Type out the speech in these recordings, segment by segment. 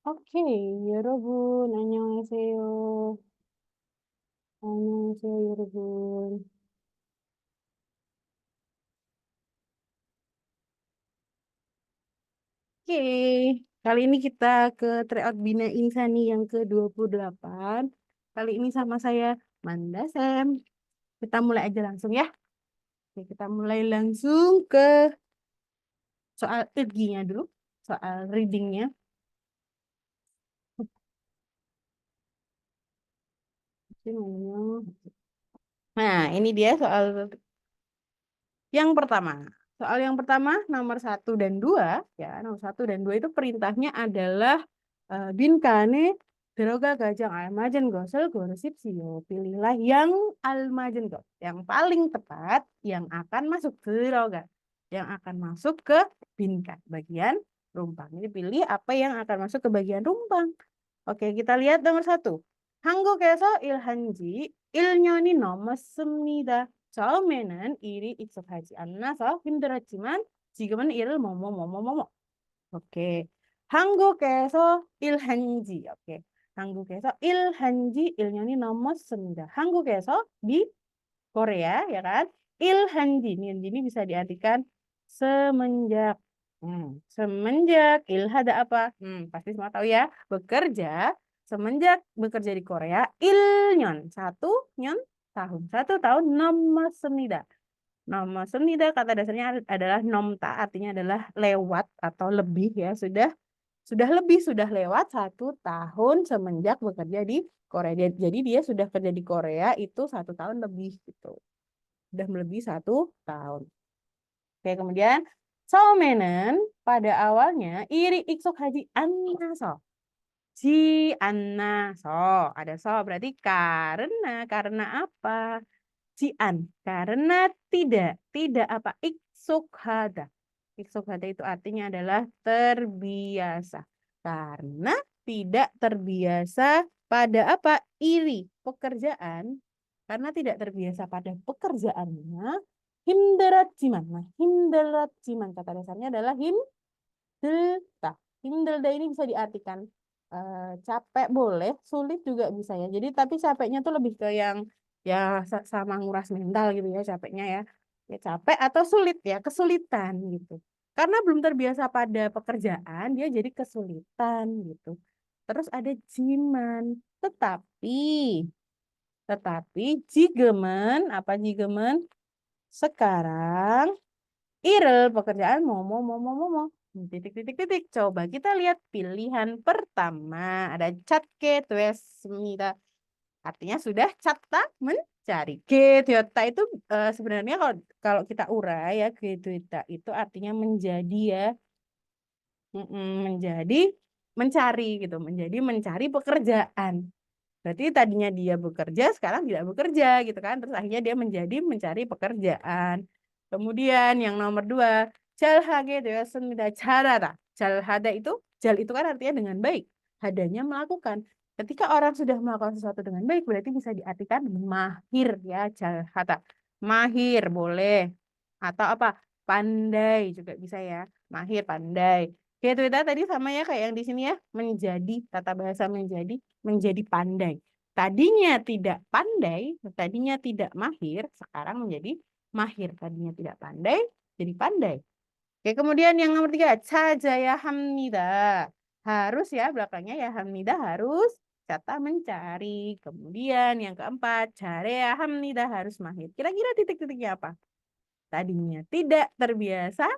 오케이, 여러분, 안녕하세요. 안녕하세요, 여러분. Oke, kali ini kita ke tryout Bina Insani yang ke-28. Kali ini sama saya, Manda Sam. Kita mulai aja langsung ya. Oke, kita mulai langsung ke soal irginya dulu, soal readingnya. Nah, ini dia soal yang pertama. Soal yang pertama, nomor satu dan dua, ya, nomor satu dan dua itu perintahnya adalah Binkane Droga Gajang Almajen Gosel Gorsip Sio. Pilihlah yang Almajen Go, yang paling tepat yang akan masuk Droga, yang akan masuk ke Binkan, bagian rumpang. Jadi pilih apa yang akan masuk ke bagian rumpang. Oke, kita lihat nomor satu. 한국에서 일한지 1년이 넘었습니다. 처음에는 일이 익숙하지 않아서 힘들었지만 지금은 일을 뭐뭐뭐뭐뭐. 오케이. 한국에서 일한지. 오케이. 한국에서 일한지 1년이 넘었습니다. 한국에서 di Korea ya kan. Ilhanji. Ini bisa diartikan semenjak. Semenjak ilhada apa? Pasti semua tahu ya. Bekerja. Semenjak bekerja di Korea. Ilnyon. Satu nyon tahun. Satu tahun nama semida. Nama semida kata dasarnya adalah nomta. Artinya adalah lewat atau lebih ya. Sudah lewat 1 tahun semenjak bekerja di Korea. Jadi dia sudah kerja di Korea itu 1 tahun lebih gitu. Sudah melebihi 1 tahun. Oke, kemudian 처음에는 pada awalnya iri iksuk haji annaso. Ji annaso. Ada so berarti karena apa? Jian karena tidak apa iksuk hada. Iksuk hada itu artinya adalah terbiasa. Karena tidak terbiasa pada apa? Iri pekerjaan. Karena tidak terbiasa pada pekerjaannya, himderatjiman. Nah, himderatjiman kata dasarnya adalah himdelta. Himdelda ini bisa diartikan capek boleh, sulit juga bisa ya. Jadi tapi capeknya tuh lebih ke yang ya sama nguras mental gitu ya capeknya ya. Ya capek atau sulit ya, kesulitan gitu. Karena belum terbiasa pada pekerjaan, dia jadi kesulitan gitu. Terus ada jiman, tetapi jigemen, apa jigemen? Sekarang Irel pekerjaan mau. Titik titik titik. Coba kita lihat pilihan pertama. Ada catke tuesmita. Artinya sudah catta mencari. Getyota itu sebenarnya kalau kalau kita urai ya getyota itu artinya menjadi ya. Menjadi mencari gitu, menjadi mencari pekerjaan. Berarti tadinya dia bekerja, sekarang tidak bekerja gitu kan. Terus akhirnya dia menjadi mencari pekerjaan. Kemudian yang nomor dua, jalhage dewasemida carara. Jalhada itu, jal itu kan artinya dengan baik. Hadanya melakukan. Ketika orang sudah melakukan sesuatu dengan baik, berarti bisa diartikan mahir ya, jalhada. Mahir boleh. Atau apa? Pandai juga bisa ya. Mahir, pandai. Kayak itu tadi sama ya kayak yang di sini ya. Menjadi, tata bahasa menjadi pandai. Tadinya tidak pandai, tadinya tidak mahir, sekarang menjadi mahir. Tadinya tidak pandai, jadi pandai. Oke, kemudian yang nomor tiga, cajaya hamnida. Harus ya, belakangnya ya hamnida harus kata mencari. Kemudian yang keempat, carea hamnida harus mahir. Kira-kira titik-titiknya apa? Tadinya tidak terbiasa,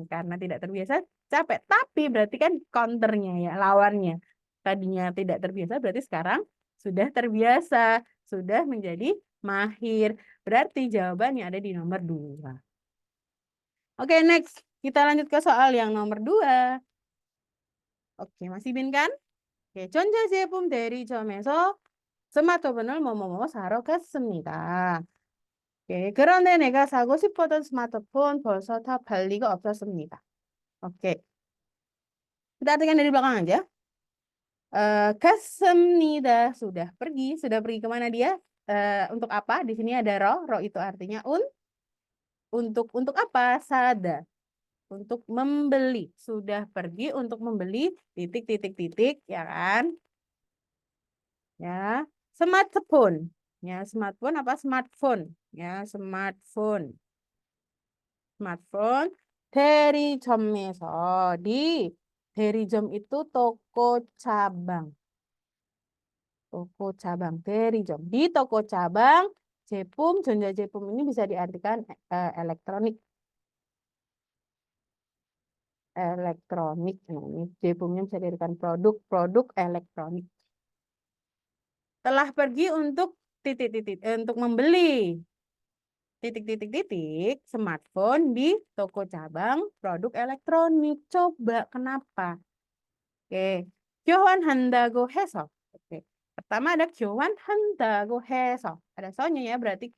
karena tidak terbiasa capek. Tapi berarti kan counternya ya, lawannya. Tadinya tidak terbiasa, berarti sekarang sudah terbiasa, sudah menjadi mahir. Berarti jawabannya ada di nomor 2. Oke, next. Kita lanjut ke soal yang nomor 2. Oke, masih Bin kan? Oke, 전자 제품 대리점에서 스마트폰을 뭐뭐뭐 사러 갔습니다. Oke, 그런데 내가 사고 싶었던 스마트폰 벌써 다 발리가 없었습니다. Oke, kita artikan dari belakang aja. Kasmnida sudah pergi kemana dia? Untuk apa? Di sini ada ro itu artinya untuk apa? Sada. untuk membeli. Sudah pergi untuk membeli titik titik titik ya kan? Ya. Smartphone. Ya, smartphone apa smartphone? Ya, smartphone. Smartphone 대리점에서 di 대리점 itu toko cabang. Toko cabang 대리점. Di toko cabang 제품 전자제품 ini bisa diartikan elektronik. Elektronik. Nah, ini 제품nya bisa diartikan produk elektronik. Telah pergi untuk titik-titik untuk membeli titik-titik-titik smartphone di toko cabang produk elektronik. Coba kenapa? Oke. 교환한다고 해서. Oke. Pertama ada 교환한다고 해서. Ada sonya ya berarti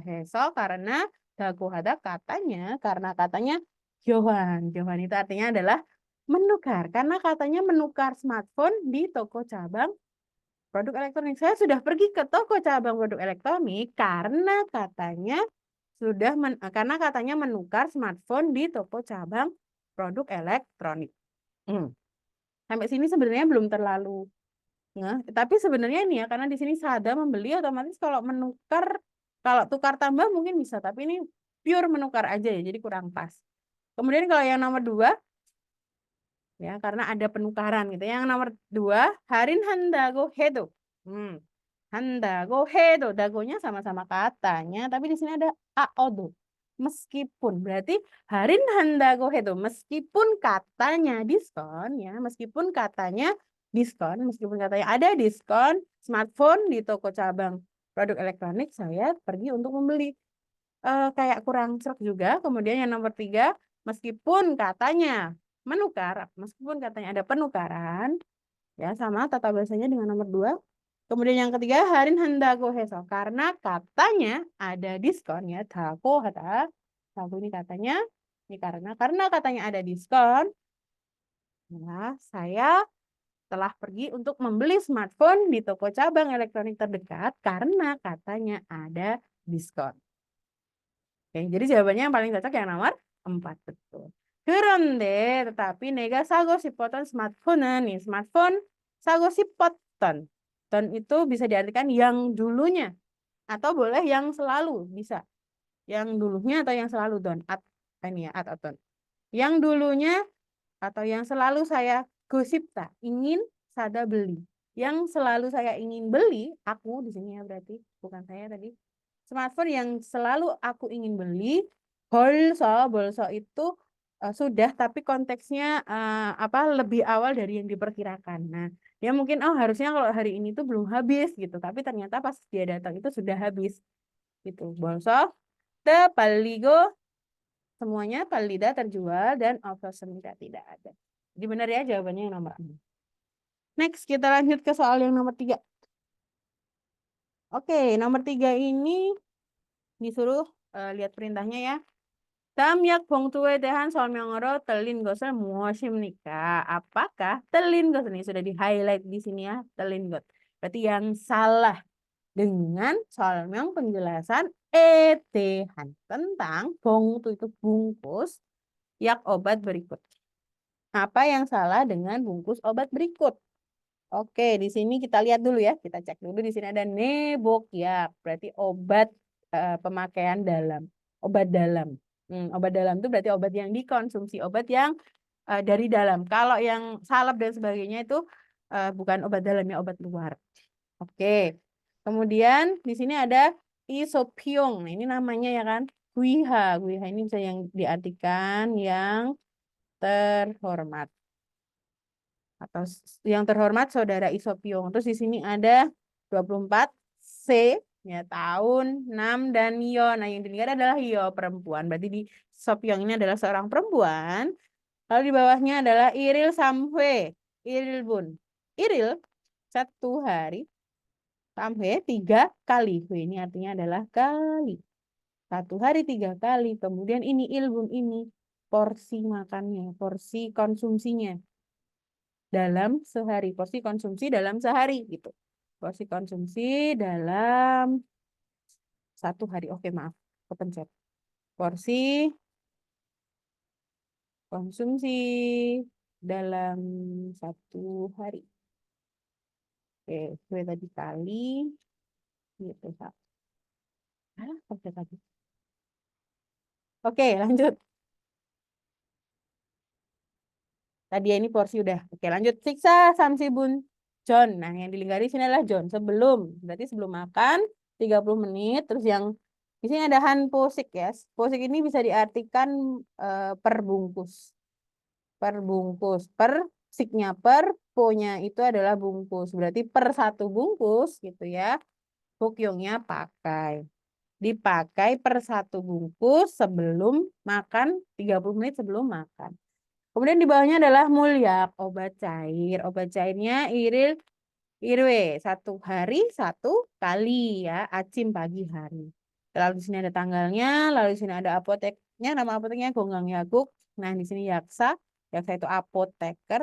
해서 karena dago ada katanya karena katanya 교환. 교환 itu artinya adalah menukar karena katanya menukar smartphone di toko cabang produk elektronik. Saya sudah pergi ke toko cabang produk elektronik karena katanya menukar smartphone di toko cabang produk elektronik. Sampai sini sebenarnya belum terlalu tapi sebenarnya ini ya karena di sini sada membeli otomatis kalau menukar kalau tukar tambah mungkin bisa tapi ini pure menukar aja ya jadi kurang pas. Kemudian kalau yang nomor 2 ya karena ada penukaran gitu. Yang nomor 2 한다고 해도. 한다고 해도 dagonya sama-sama katanya tapi di sini ada aodo. Meskipun berarti 한다고 해도 meskipun katanya diskon ya, meskipun katanya diskon, meskipun katanya ada diskon smartphone di toko cabang produk elektronik saya pergi untuk membeli. Kayak kurang serak juga. Kemudian yang nomor 3 meskipun katanya menukar, meskipun katanya ada penukaran, ya sama tata bahasanya dengan nomor 2. Kemudian yang ketiga, 한다고 해서. Karena katanya ada diskon ya. 다고 하다. Dago ini katanya. Ini karena katanya ada diskon. Ya, saya telah pergi untuk membeli smartphone di toko cabang elektronik terdekat karena katanya ada diskon. Oke, jadi jawabannya yang paling cocok yang nomor 4 betul. 그런데 tetapi 내가 사고 싶었던 smartphone nih smartphone 사고 싶었던 don itu bisa diartikan yang dulunya atau boleh yang selalu bisa yang dulunya atau yang selalu don ini ya atau don yang dulunya atau yang selalu saya gosipta ingin sada beli yang selalu saya ingin beli aku di sini ya berarti bukan saya tadi smartphone yang selalu aku ingin beli bolso itu sudah tapi konteksnya lebih awal dari yang diperkirakan. Nah, ya mungkin harusnya kalau hari ini tuh belum habis gitu, tapi ternyata pas dia datang itu sudah habis gitu. Bolso te paligo semuanya palida terjual dan opsosmida tidak ada. Jadi benar ya jawabannya yang nomor 6. Next kita lanjut ke soal yang nomor 3. Oke, nomor 3 ini disuruh lihat perintahnya ya. Samyak 봉투에 대한 설명으로 틀린 것을 무엇입니까? Apakah 틀린 것 ini sudah di-highlight di sini ya, 틀린 것. Berarti yang salah dengan 설명 penjelasan edehan tentang 봉투 itu bungkus yak obat berikut. Apa yang salah dengan bungkus obat berikut? Oke, di sini kita lihat dulu ya. Kita cek dulu di sini ada nebokyak, berarti obat pemakaian dalam, obat dalam. Obat dalam itu berarti obat yang dikonsumsi, obat yang dari dalam. Kalau yang salep dan sebagainya itu bukan obat dalam ya, obat luar. Oke. Kemudian di sini ada isopiong. Nah, ini namanya ya kan. Guiha. Guiha ini bisa yang diartikan yang terhormat. Atau yang terhormat saudara Isopiong. Terus di sini ada 24 C ya tahun 6 dan Yo. Nah, yang dilihat adalah Yo perempuan. Berarti di Sopiong ini adalah seorang perempuan. Lalu di bawahnya adalah Iril Samhwe. Iril Bun. Iril 1 hari. Samhwe 3 kali. Ini artinya adalah kali. 1 hari 3 kali. Kemudian ini ilbun ini porsi makannya, porsi konsumsinya dalam sehari. Porsi konsumsi dalam sehari gitu. Porsi konsumsi dalam 1 hari. Oke, maaf. Kepencet. Porsi konsumsi dalam 1 hari. Oke, gue tadi kali gitu. Oke, tadi. Oke, lanjut. Tadi ini porsi udah. Oke, lanjut. Siksa Samsibun John. Nah, yang dilingkari sini adalah John. Sebelum. Berarti sebelum makan 30 menit. Terus yang di sini ada Han Posik ya. Posik ini bisa diartikan per bungkus. Per bungkus. Per siknya per, po-nya itu adalah bungkus. Berarti per satu bungkus gitu ya. Bokyongnya pakai. Dipakai per satu bungkus sebelum makan, 30 menit sebelum makan. Kemudian di bawahnya adalah mulyak, obat cair. Obat cairnya iril, irwe, 1 hari 1 kali ya, acim pagi hari. Lalu di sini ada tanggalnya, lalu di sini ada apoteknya, nama apoteknya Gonggang Yaguk. Nah, di sini Yaksa, Yaksa itu apoteker,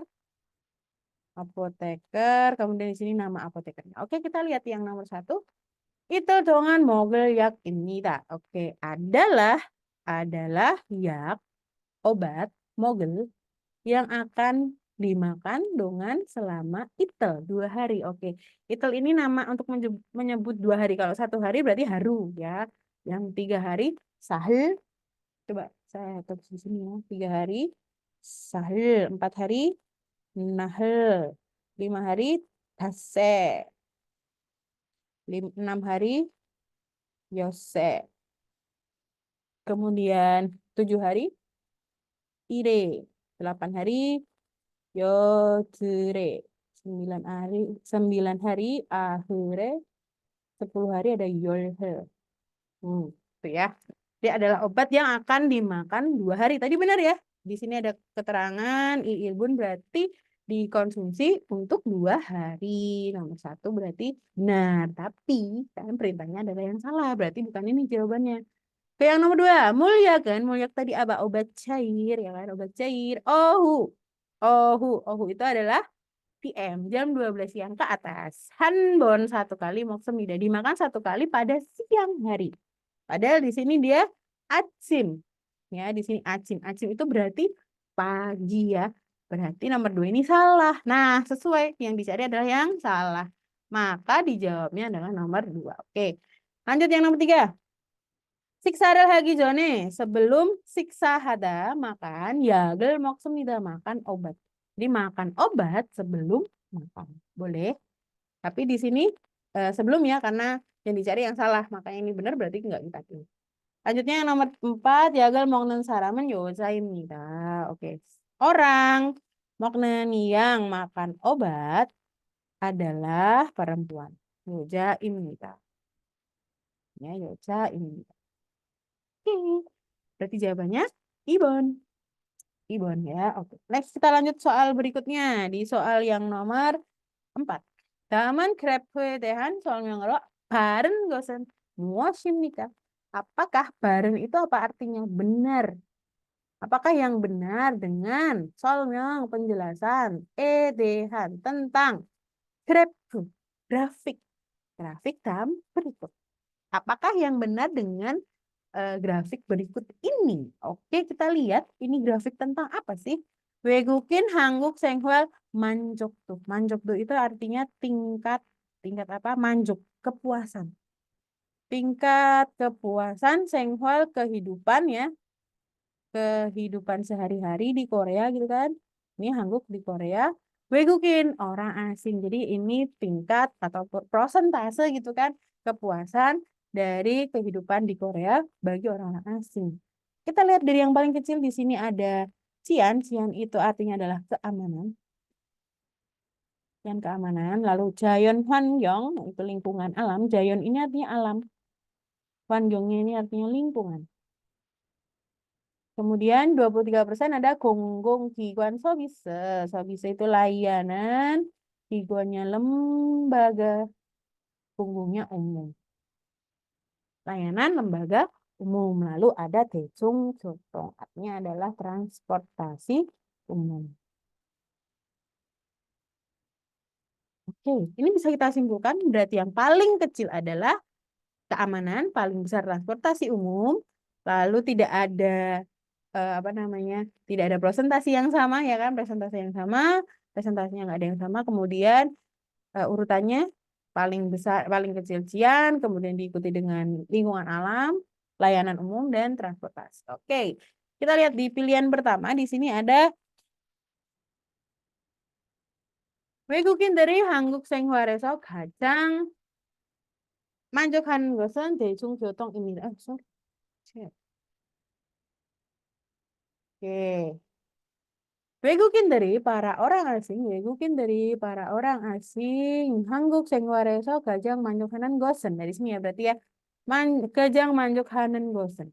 apoteker. Kemudian di sini nama apotekernya. Oke, kita lihat yang nomor 1. Itu dengan mogel yak ini, tak. Oke, adalah yak obat mogel yang akan dimakan dengan selama itel 2 hari. Oke, itel ini nama untuk menyebut 2 hari. Kalau 1 hari berarti haru ya. Yang 3 hari sahil. Coba saya tulis di sini ya. 3 hari sahil, 4 hari nahel, 5 hari tase, 6 hari yose. Kemudian 7 hari ire, 8 hari Yodere. 9 hari ahure. 10 hari ada yolhe. Itu ya. Dia adalah obat yang akan dimakan 2 hari. Tadi benar ya. Di sini ada keterangan iilbun berarti dikonsumsi untuk 2 hari. Nomor 1 berarti benar. Tapi kan perintahnya adalah yang salah. Berarti bukan ini jawabannya. Ke yang nomor 2, mulia kan? Mulia tadi apa? Obat cair, ya kan? Obat cair. Ohu itu adalah PM, jam 12 siang ke atas. Hanbon 1 kali, moksemida. Dimakan 1 kali pada siang hari. Padahal di sini dia acim. Ya, di sini acim. Acim itu berarti pagi ya. Berarti nomor 2 ini salah. Nah, sesuai. Yang dicari adalah yang salah. Maka dijawabnya adalah nomor 2. Oke. Lanjut yang nomor 3. Siksa adalah hagi jone. Sebelum siksa hada makan, yagel moksumida makan obat. Jadi makan obat sebelum makan. Boleh. Tapi di sini sebelum ya karena yang dicari yang salah. Makanya ini benar berarti enggak kita pilih. Lanjutnya yang nomor 4, yagel moknen saramen yozaim nida. Oke. Orang moknen yang makan obat adalah perempuan. Yojaim nida. Ya, yojaim nida. Oke. Berarti jawabannya Ibon. Ibon ya. Oke. Next kita lanjut soal berikutnya. Di soal yang nomor 4. Daman krepwe tehan soal yang ngerok baren gosen muasim nikah. Apakah baren itu apa artinya benar? Apakah yang benar dengan soal penjelasan edehan tentang grafik grafik grafik tam berikut? Apakah yang benar dengan grafik berikut ini? Oke, kita lihat ini grafik tentang apa sih? Wegukin Hangguk Senghwal Manjuk tuh. Manjuk tuh itu artinya tingkat tingkat apa? Manjuk, kepuasan. Tingkat kepuasan Senghwal kehidupan ya, kehidupan sehari-hari di Korea gitu kan. Ini Hangguk di Korea. Wegukin orang asing. Jadi ini tingkat atau prosentase gitu kan kepuasan dari kehidupan di Korea bagi orang-orang asing. Kita lihat dari yang paling kecil di sini ada Cian. Cian itu artinya adalah keamanan. Cian keamanan. Lalu Jayon Hwanyong itu lingkungan alam. Jayon ini artinya alam. Hwanyongnya ini artinya lingkungan. Kemudian 23% ada gonggong giguan sobise. Sobise itu layanan, giguannya lembaga, punggungnya umum. Layanan lembaga umum. Lalu ada Daejung Jotong. Artinya adalah transportasi umum. Oke, ini bisa kita simpulkan berarti yang paling kecil adalah keamanan, paling besar transportasi umum, lalu tidak ada apa namanya, tidak ada presentasi yang sama ya kan, presentasi yang sama, presentasinya nggak ada yang sama, kemudian urutannya paling besar, paling kecil Cian, kemudian diikuti dengan lingkungan alam, layanan umum dan transportasi. Oke, kita lihat di pilihan pertama di sini ada 외국인들이 한국 생활에서 가장 만족하는 것은 대중교통입니다. sorry. Oke. 외국인들이 para orang asing 한국 생활에서 가장 만족하는 것은 dari sini ya berarti ya 가장 만족하는 것은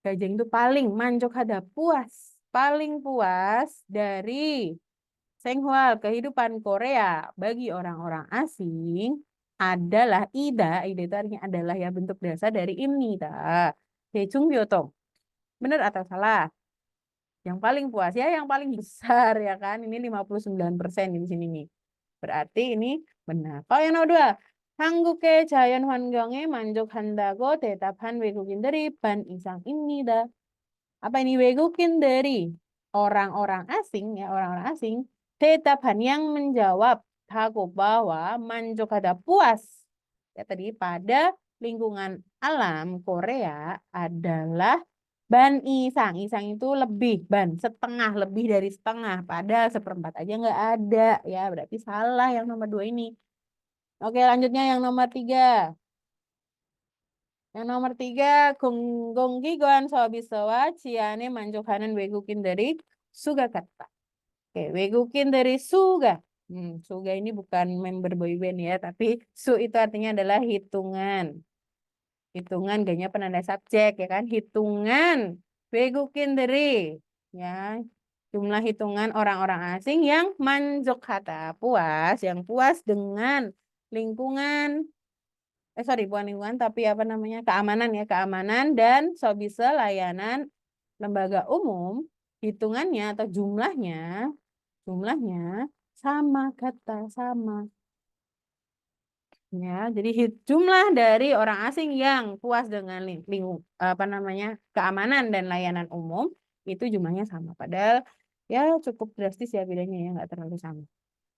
가장 itu paling 만족하다 puas paling puas dari Senghwal kehidupan Korea bagi orang-orang asing adalah ida itu artinya adalah ya bentuk dasar dari imnida. 대중교통. Benar atau salah? Yang paling puas ya yang paling besar ya kan. Ini 59% di sini nih. Berarti ini benar. Kalau yang nomor dua, 한국의 자연 환경에 만족한다고 대답한 외국인들이 반 이상입니다. Apa ini 외국인들이 orang-orang asing ya orang-orang asing 대답한 yang menjawab hago bahwa manjokada puas ya tadi pada lingkungan alam Korea adalah ban isang isang itu lebih ban setengah lebih dari setengah pada seperempat aja nggak ada ya berarti salah yang nomor dua ini. Oke lanjutnya yang nomor tiga. Yang nomor tiga, 공공기관 서비스와 치안에 만족하는 외국인들이 수가 같다. Oke, 외국인 dari Suga. Suga ini bukan member boyband ya, tapi su itu artinya adalah hitungan. Hitungan gaknya penanda subjek ya kan? Hitungan. 외국인 dari ya. Jumlah hitungan orang-orang asing yang manjok kata puas, yang puas dengan lingkungan sorry bukan lingkungan tapi apa namanya keamanan ya keamanan dan so bisa layanan lembaga umum hitungannya atau jumlahnya sama kata sama ya jadi jumlah dari orang asing yang puas dengan apa namanya keamanan dan layanan umum itu jumlahnya sama padahal ya cukup drastis ya bedanya ya nggak terlalu sama.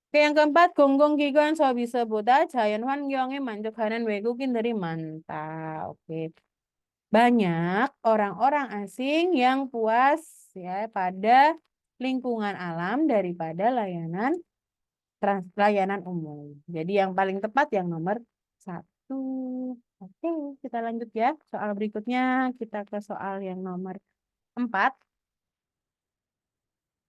Oke, yang keempat, 공공기관 서비스보다 자연 환경에 만족하는 외국인들이 많다. Oke, banyak orang-orang asing yang puas ya pada lingkungan alam daripada layanan umum. Jadi yang paling tepat yang nomor satu. Oke, kita lanjut ya. Soal berikutnya kita ke soal yang nomor 4.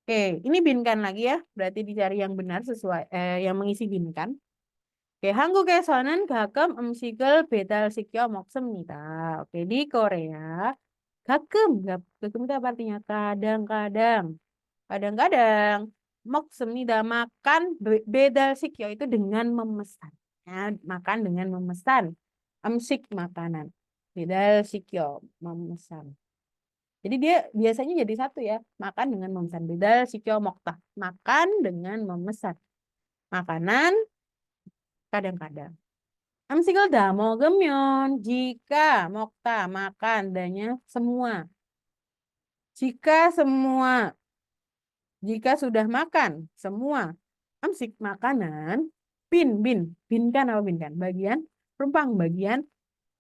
Oke, ini binkan lagi ya. Berarti dicari yang benar sesuai yang mengisi binkan. Oke, 한국에서는 가끔 음식을 배달시켜 먹습니다. Oke, di Korea gakum itu apa artinya? Kadang-kadang. Kadang-kadang 먹습니다. Makan 배달시켜 itu dengan memesan. Ya, makan dengan memesan. Amsik makanan. 배달시켜 memesan. Jadi dia biasanya jadi satu ya. Makan dengan memesan. 배달시켜 먹다. Makan dengan memesan. Makanan kadang-kadang. Amsikal 다 먹으면 jika mokta makan dannya semua. Jika sudah makan semua amsik makanan bin kan apa bin kan bagian rumpang bagian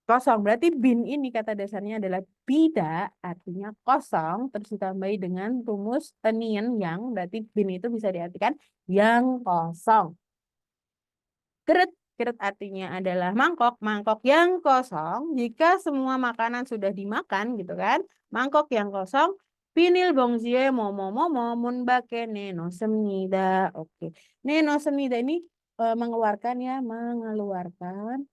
kosong berarti bin ini kata dasarnya adalah bida artinya kosong terus ditambahi dengan rumus tenian yang berarti bin itu bisa diartikan yang kosong. Keret, keret artinya adalah mangkok, mangkok yang kosong. Jika semua makanan sudah dimakan gitu kan, mangkok yang kosong, pinil bongsie momo munbake neno semnida. Oke, neno semnida ini mengeluarkan ya, mengeluarkan.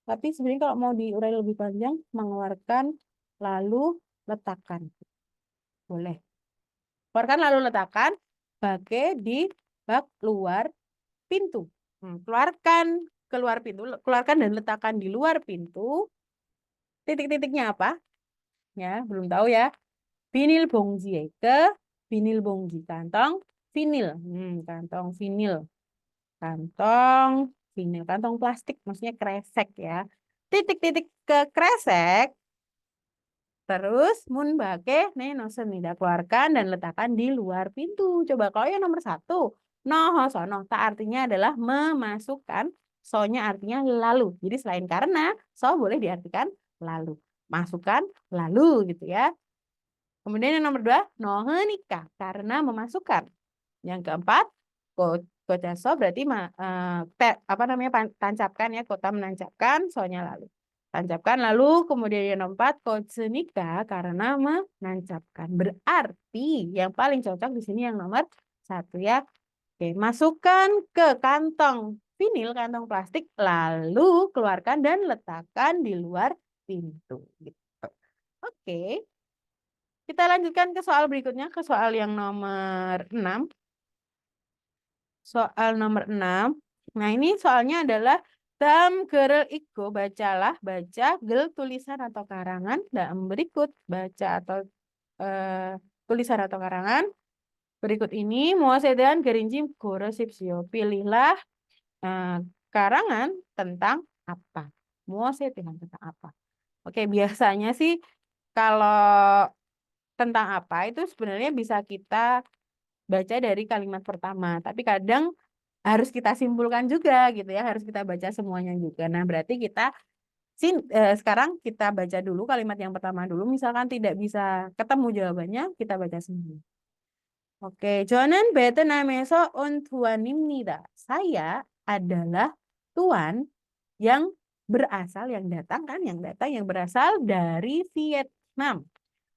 Tapi sebenarnya kalau mau diurai lebih panjang, mengeluarkan lalu letakkan. Boleh. Keluarkan lalu letakkan, pakai di bak luar pintu. Keluarkan keluar pintu, keluarkan dan letakkan di luar pintu. Titik-titiknya apa? Ya, belum tahu ya. Vinil bongji ke vinil bongji kantong vinil. Kantong vinil. Kantong vinil, kantong plastik maksudnya kresek ya. Titik-titik ke kresek Terus mun bake neno semida keluarkan dan letakkan di luar pintu. Coba kalau yang nomor satu, noho sono, tak artinya adalah memasukkan, sonya artinya lalu. Jadi selain karena, so boleh diartikan lalu. Masukkan lalu gitu ya. Kemudian yang nomor dua, noho nikah karena memasukkan. Yang keempat, kocaso berarti apa namanya tancapkan ya, kota menancapkan, soalnya lalu. Tancapkan lalu kemudian yang keempat, kocenika karena menancapkan. Berarti yang paling cocok di sini yang nomor satu ya. Oke, masukkan ke kantong vinil, kantong plastik, lalu keluarkan dan letakkan di luar pintu. Gitu. Oke, kita lanjutkan ke soal berikutnya, ke soal yang nomor 6. Soal nomor 6. Nah, ini soalnya adalah Dam gerel iko, bacalah, baca gel tulisan atau karangan dalam berikut. Baca atau tulisan atau karangan berikut ini. Muasedan gerinjim gorosipsio. Pilihlah karangan tentang apa. Muasedan tentang apa. Oke, biasanya sih kalau tentang apa itu sebenarnya bisa kita baca dari kalimat pertama. Tapi kadang harus kita simpulkan juga gitu ya, harus kita baca semuanya juga. Nah, berarti kita sekarang kita baca dulu kalimat yang pertama dulu. Misalkan tidak bisa ketemu jawabannya, kita baca sendiri. Oke, 저는 베트남에서 온 tuan입니다. Saya adalah tuan yang berasal, yang datang kan, yang datang, yang berasal dari Vietnam.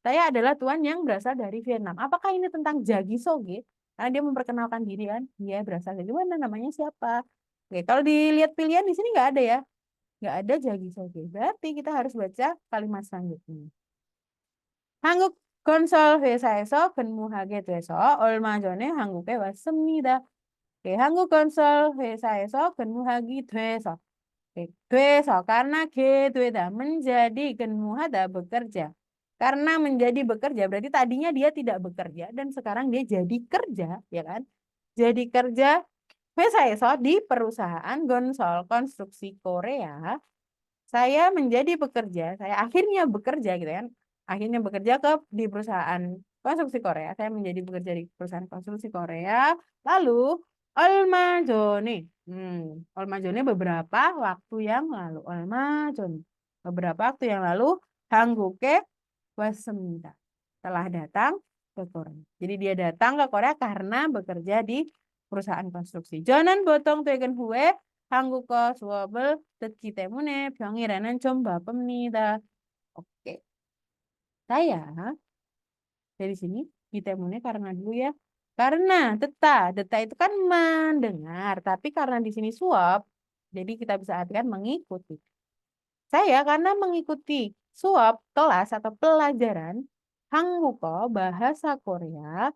Saya adalah tuan yang berasal dari Vietnam. Apakah ini tentang Jagi Soge? Karena dia memperkenalkan diri kan, dia berasal dari mana, namanya siapa? Oke, kalau dilihat pilihan di sini nggak ada ya, nggak ada Jagi Soge. Berarti kita harus baca kalimat selanjutnya. 한국 건설 회사에서 근무하게 돼서 얼마 전에 한국에 왔습니다. 오ke, 한국 건설 회사에서 근무하기 돼서. Oke, 돼서 karena 되다 menjadi 근무하다 bekerja. Karena menjadi bekerja berarti tadinya dia tidak bekerja dan sekarang dia jadi kerja, ya kan? Jadi kerja 회사에서 di perusahaan Gonsol konstruksi Korea. Saya menjadi bekerja, saya akhirnya bekerja gitu kan. Akhirnya bekerja di perusahaan konstruksi Korea. Saya menjadi bekerja di perusahaan konstruksi Korea. Lalu 얼마 전에. 얼마 전에 beberapa waktu yang lalu. 얼마 전. Beberapa waktu yang lalu 한국에 왔습니다. Telah datang ke Korea. Jadi dia datang ke Korea karena bekerja di perusahaan konstruksi. 저는 보통 퇴근 후에 한국어 수업을 듣기 때문에 평일에는 좀 바쁩니다. Oke. Saya dari sini di temune karena dulu ya. Karena deta itu kan mendengar, tapi karena di sini suap, jadi kita bisa artikan mengikuti. Saya karena mengikuti suap kelas atau pelajaran Hangguko bahasa Korea,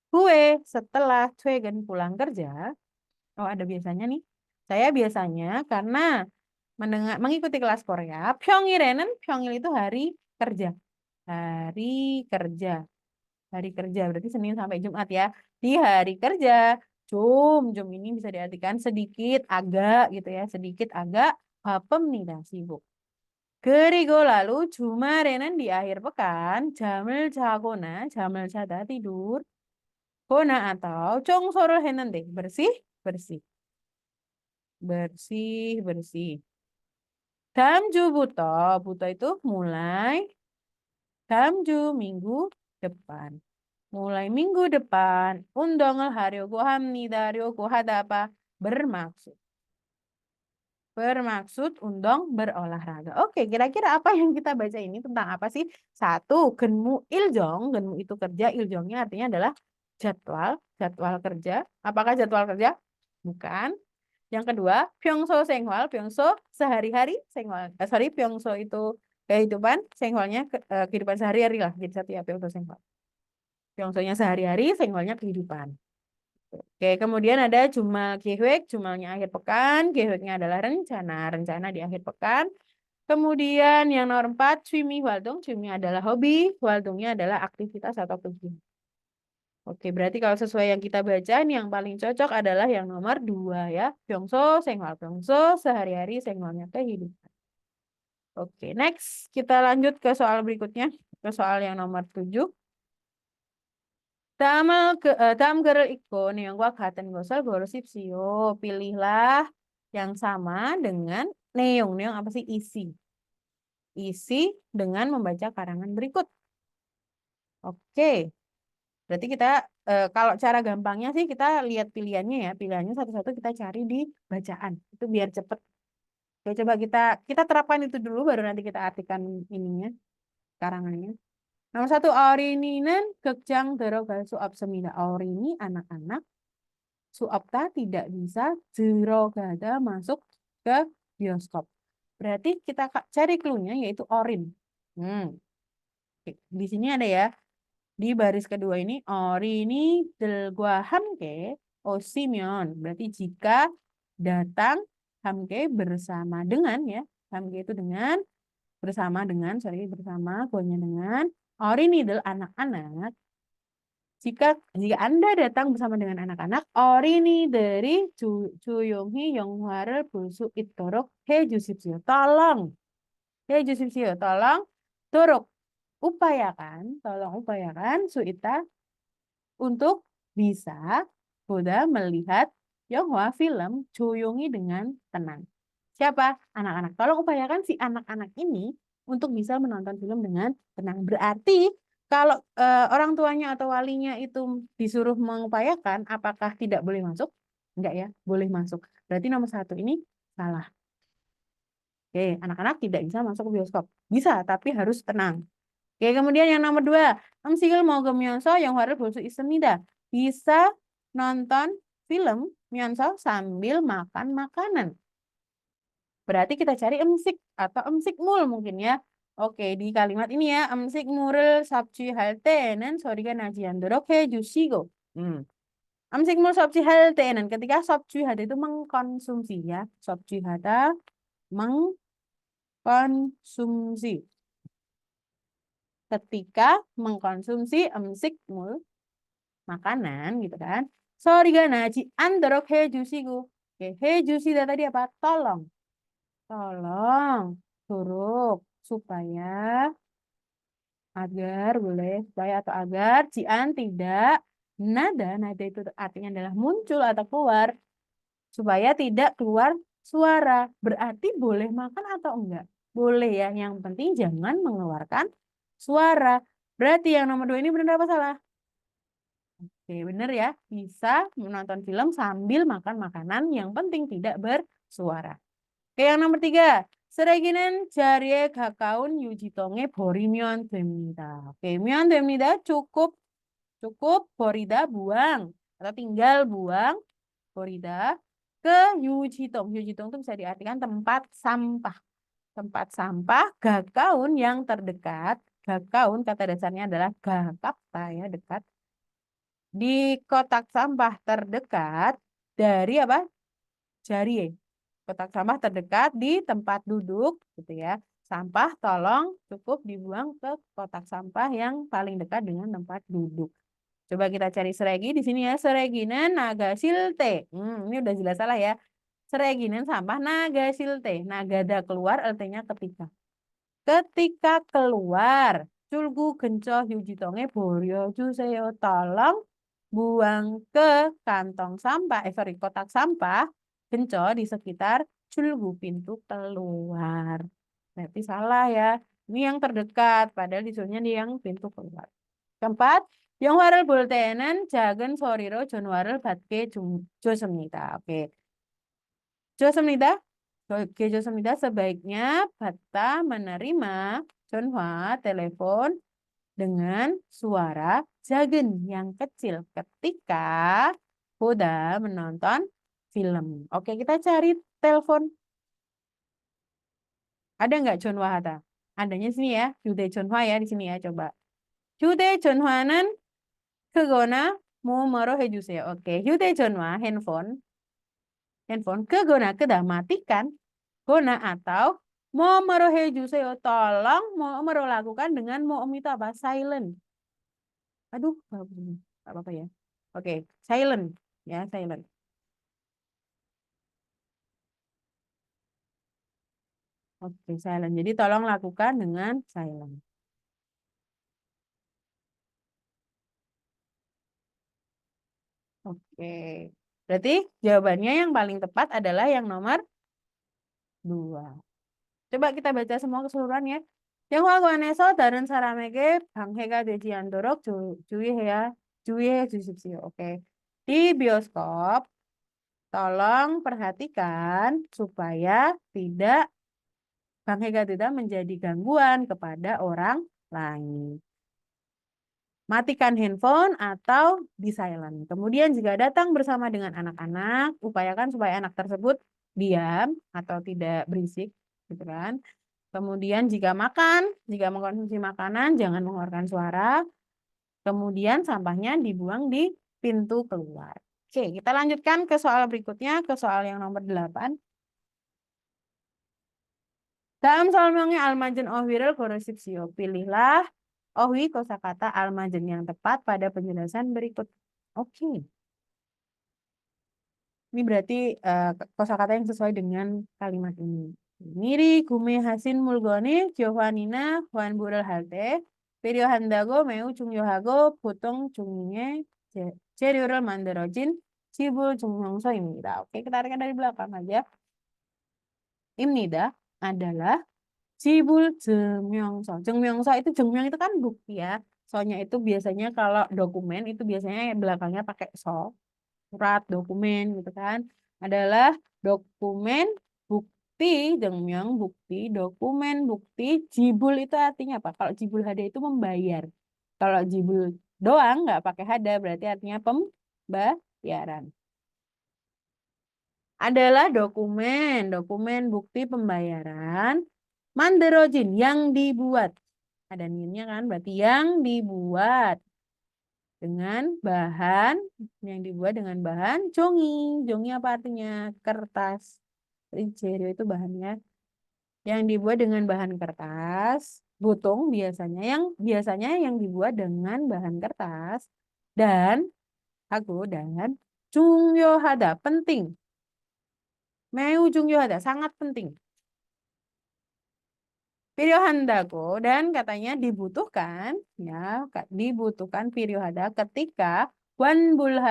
gue setelah Twegen pulang kerja. Oh, ada biasanya nih. Saya biasanya karena mengikuti kelas Korea, 평일 itu hari kerja. Hari kerja. Hari kerja berarti Senin sampai Jumat ya. Di hari kerja, jum ini bisa diartikan sedikit, agak gitu ya, sedikit agak nih sibuk. 그리고 lalu 주말에는 di akhir pekan 잠을 자다 tidur 거나 atau 청소를 했는데 bersih bersih bersih bersih. 다음 주부터 buto itu mulai 다음 주 minggu depan. Mulai minggu depan 운동을 하려고 합니다. 하려고 하다 apa? Bermaksud. Bermaksud undang berolahraga. Oke, kira-kira apa yang kita baca ini tentang apa sih? Satu, genmu iljong. Genmu itu kerja, iljongnya artinya adalah jadwal, jadwal kerja. Apakah jadwal kerja? Bukan. Yang kedua, pyongso senghwal. Pyongso sehari-hari. Senghwal. Sorry, pyongso itu kehidupan. Senghwalnya kehidupan sehari-hari lah. Jadi satu ya, pyongso senghwal. Pyongsonya sehari-hari, senghwalnya kehidupan. Oke, kemudian ada jumal kiewek, jumalnya akhir pekan, kieweknya adalah rencana, rencana di akhir pekan. Kemudian yang nomor 4, cumi waldong, cumi adalah hobi, waldongnya adalah aktivitas atau kegiatan. Oke, berarti kalau sesuai yang kita baca, ini yang paling cocok adalah yang nomor 2 ya. Pyongso, senghwal pyongso, sehari-hari senghwalnya kehidupan. Oke, next kita lanjut ke soal berikutnya. Ke soal yang nomor 7. Dalam gerel ikon yang gua katen gosol gorosipsio. Pilihlah yang sama dengan neong. Neong apa sih? Isi. Isi dengan membaca karangan berikut. Oke. Berarti kita kalau cara gampangnya sih kita lihat pilihannya ya. Pilihannya satu-satu kita cari di bacaan. Itu biar cepet. Oke, coba kita terapkan itu dulu baru nanti kita artikan ininya, karangannya. Nomor satu, Aurininen Gekjang Deroga Suap Semina. Aurini anak-anak. Suapta tidak bisa Derogada masuk ke bioskop. Berarti kita cari clue-nya yaitu Orin. Hmm. Oke, di sini ada ya. Di baris kedua ini Orini Delgua Hamke Osimion. Berarti jika datang Hamke bersama dengan ya. Hamke itu dengan bersama dengan, sorry, bersama, guanya dengan Orinidel anak-anak. Jika Anda datang bersama dengan anak-anak, Orini dari Cuyonghi Yonghwarel Bulsu Itorok He Jusipsio. Tolong, He Jusipsio, tolong Torok. Tolong upayakan Suita untuk bisa Buddha melihat Yonghwa film Cuyonghi dengan tenang. Siapa? Anak-anak. Tolong upayakan si anak-anak ini untuk bisa menonton film dengan tenang. Berarti kalau orang tuanya atau walinya itu disuruh mengupayakan, apakah tidak boleh masuk? Enggak ya, boleh masuk. Berarti nomor satu ini salah. Oke, anak-anak tidak bisa masuk ke bioskop. Bisa, tapi harus tenang. Oke, kemudian yang nomor dua. Amsigel mau gemyonso yang harus bosu istemida. Bisa nonton film myonso sambil makan makanan. Berarti kita cari emsik atau emsik mul mungkin ya. Oke, di kalimat ini ya, emsik murel sabci haltenen soriga najian doroke jusigo. Hmm. Emsik mul sabci haltenen ketika sabci hada itu mengkonsumsi ya. Sabci hada mengkonsumsi. Ketika mengkonsumsi emsik mul makanan gitu kan. Soriga naji andorok he jusigo. Oke, he jusi tadi apa? Tolong. Tolong huruf supaya supaya atau agar Cian tidak nada itu artinya adalah muncul atau keluar supaya tidak keluar suara. Berarti boleh makan atau enggak? Boleh ya. Yang penting jangan mengeluarkan suara. Berarti yang nomor dua ini benar apa salah? Oke, benar ya. Bisa menonton film sambil makan makanan yang penting tidak bersuara. Oke, yang nomor tiga. Sereginen jarie gakaun yujitonge borimion demnida. Oke, mion demnida cukup cukup borida buang atau tinggal buang borida ke yujitong. Yujitong itu bisa diartikan tempat sampah. Tempat sampah gakaun yang terdekat. Gakaun kata dasarnya adalah gakapta ya, dekat. Di kotak sampah terdekat dari apa? Jari. Kotak sampah terdekat di tempat duduk gitu ya. Sampah tolong cukup dibuang ke kotak sampah yang paling dekat dengan tempat duduk. Coba kita cari seregi di sini ya. Sereginan naga silte. Ini udah jelas salah ya. Sereginan sampah naga silte. Nagada keluar artinya ketika. Ketika keluar. Culgu gencoh yujitonge boryo juseo tolong buang ke kantong sampah. Sorry, kotak sampah. Genco di sekitar culgu pintu keluar. Berarti salah ya. Ini yang terdekat. Padahal disuruhnya di yang pintu keluar. Keempat, 영화를 볼 때에는 작은 소리로 전화를 받게 좋습니다. Oke, 좋습니다. Oke, 좋습니다. Sebaiknya Bata menerima Chunhwa telepon dengan suara jagen yang kecil ketika Boda menonton film. Oke, kita cari telepon. Ada nggak Chunhwa Hata? Adanya sini ya, Jude Chunhwa ya di sini ya, coba. Jude Chunhwa는 그거나 뭐뭐로 해주세요. Oke, 휴대전화, handphone, 그거나, matikan, gona atau 뭐뭐로 해주세요. Tolong 뭐뭐로 lakukan dengan 뭐뭐 itu apa? Silent. Aduh, nggak apa-apa ya. Oke, silent. Ya, silent. Oke, silent. Jadi tolong lakukan dengan silent. Oke. Berarti jawabannya yang paling tepat adalah yang nomor 2. Coba kita baca semua keseluruhan ya. 영화관에서 다른 사람에게 방해가 되지 않도록 주의해 주십시오. Oke. Di bioskop, tolong perhatikan supaya tidak 방해가 tidak menjadi gangguan kepada orang lain. Matikan handphone atau di silent. Kemudian jika datang bersama dengan anak-anak, upayakan supaya anak tersebut diam atau tidak berisik, gitu kan. Kemudian jika mengkonsumsi makanan, jangan mengeluarkan suara. Kemudian sampahnya dibuang di pintu keluar. Oke, kita lanjutkan ke soal berikutnya, ke soal yang nomor 8. Dalam 설명의 알맞은 어휘를 고르십시오. Pilihlah 어휘 kosakata almajen yang tepat pada penjelasan berikut. Oke. Ini berarti kosakata yang sesuai dengan kalimat ini. Miri gume hasin mulgoni Giovannina Juan Burel halte 필요한다고 매우 중요하고 보통 종류의 재료를 만들어진 지불 증명서입니다. Oke, kita tarik dari belakang aja. Imnida adalah Cibul jengmyongso. Jengmyongso itu jengmyong itu kan bukti ya. Soalnya itu biasanya kalau dokumen itu biasanya belakangnya pakai so. Surat, dokumen gitu kan. Adalah dokumen bukti, jengmyong bukti, dokumen bukti. Jibul itu artinya apa? Kalau jibul hada itu membayar. Kalau jibul doang nggak pakai hada berarti artinya pembayaran. Adalah dokumen bukti pembayaran. Manderojin yang dibuat. Ada ninnya kan, berarti yang dibuat dengan bahan jongi. Jongi apa artinya? Kertas. Ricerio itu bahannya. Yang dibuat dengan bahan kertas. Butong biasanya yang dibuat dengan bahan kertas. Dan dan jungyohada penting. Meu jungyohada sangat penting. Piryohandago dan katanya dibutuhkan piryohada ketika wanbul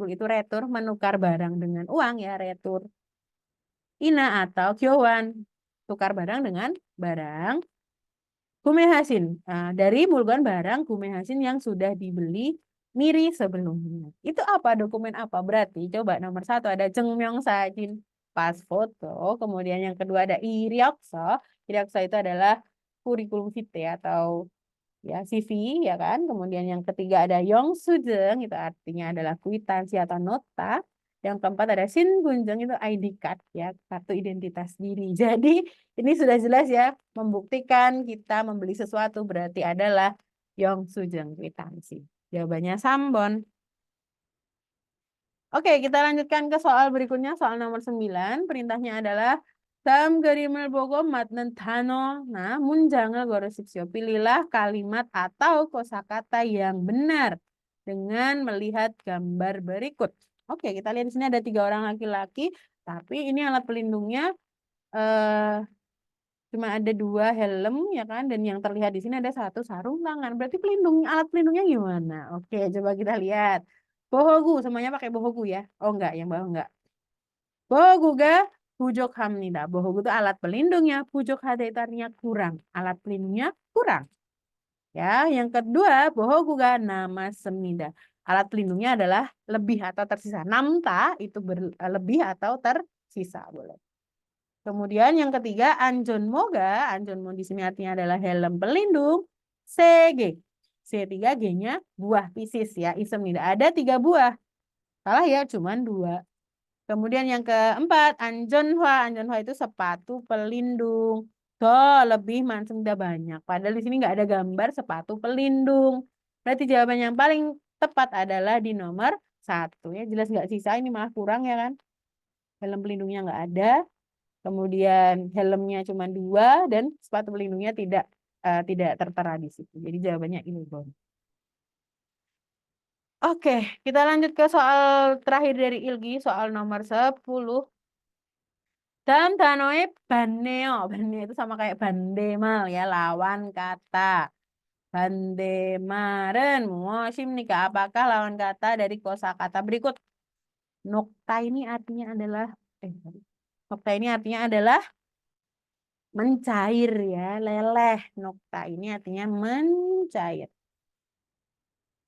itu retur menukar barang dengan uang ya retur ina atau kyowan tukar barang dengan barang gumehasin dari mulgon barang gumehasin yang sudah dibeli miri sebelumnya itu apa dokumen apa berarti coba nomor 1 ada jengmyong sajin pas foto kemudian yang kedua ada iriokso itu adalah kurikulum vitae atau ya CV ya kan. Kemudian yang ketiga ada Yongsujeng itu artinya adalah kwitansi atau nota. Yang keempat ada Shingunjeng itu ID card ya, kartu identitas diri. Jadi ini sudah jelas ya membuktikan kita membeli sesuatu berarti adalah Yongsujeng kwitansi. Jawabannya Sambon. Oke, kita lanjutkan ke soal berikutnya, soal nomor 9. Perintahnya adalah dalam 그림을 보고 맞는 단어나 문장을 고르십시오. Pilihlah kalimat atau kosakata yang benar dengan melihat gambar berikut. Oke, kita lihat di sini ada 3 orang laki-laki, tapi ini alat pelindungnya eh, cuma ada 2 helm ya kan, dan yang terlihat di sini ada 1 sarung tangan. Berarti alat pelindungnya gimana? Oke, coba kita lihat. Bohogu, semuanya pakai bohogu ya. Oh enggak, yang bawah enggak. Bohoguga hamnida. Bohogu itu alat pelindungnya. Pujok hada itu artinya kurang. Alat pelindungnya kurang. Ya, yang kedua, bohoguga nama semida. Alat pelindungnya adalah lebih atau tersisa. Namta itu lebih atau tersisa, boleh. Kemudian yang ketiga, anjonmo di sini artinya adalah helm pelindung. CG. C3 G-nya buah piscis ya. Isem tidak ada 3 buah. Salah ya, cuman 2. Kemudian yang keempat, Anjonhwa itu sepatu pelindung. Lebih mansum udah banyak. Padahal di sini nggak ada gambar sepatu pelindung. Berarti jawaban yang paling tepat adalah di nomor 1. Ya, jelas nggak sisa, ini malah kurang ya kan. Helm pelindungnya nggak ada. Kemudian helmnya cuma 2 dan sepatu pelindungnya tidak tertera di situ. Jadi jawabannya ini, Bon. Oke, kita lanjut ke soal terakhir dari Ilgi, soal nomor 10. Dan danoe baneo itu sama kayak bandemal ya, lawan kata. 반대말은 무엇입니까? Apakah lawan kata dari kosakata berikut? Nokta ini artinya adalah sorry. Nokta ini artinya adalah mencair ya, leleh. Nokta ini artinya mencair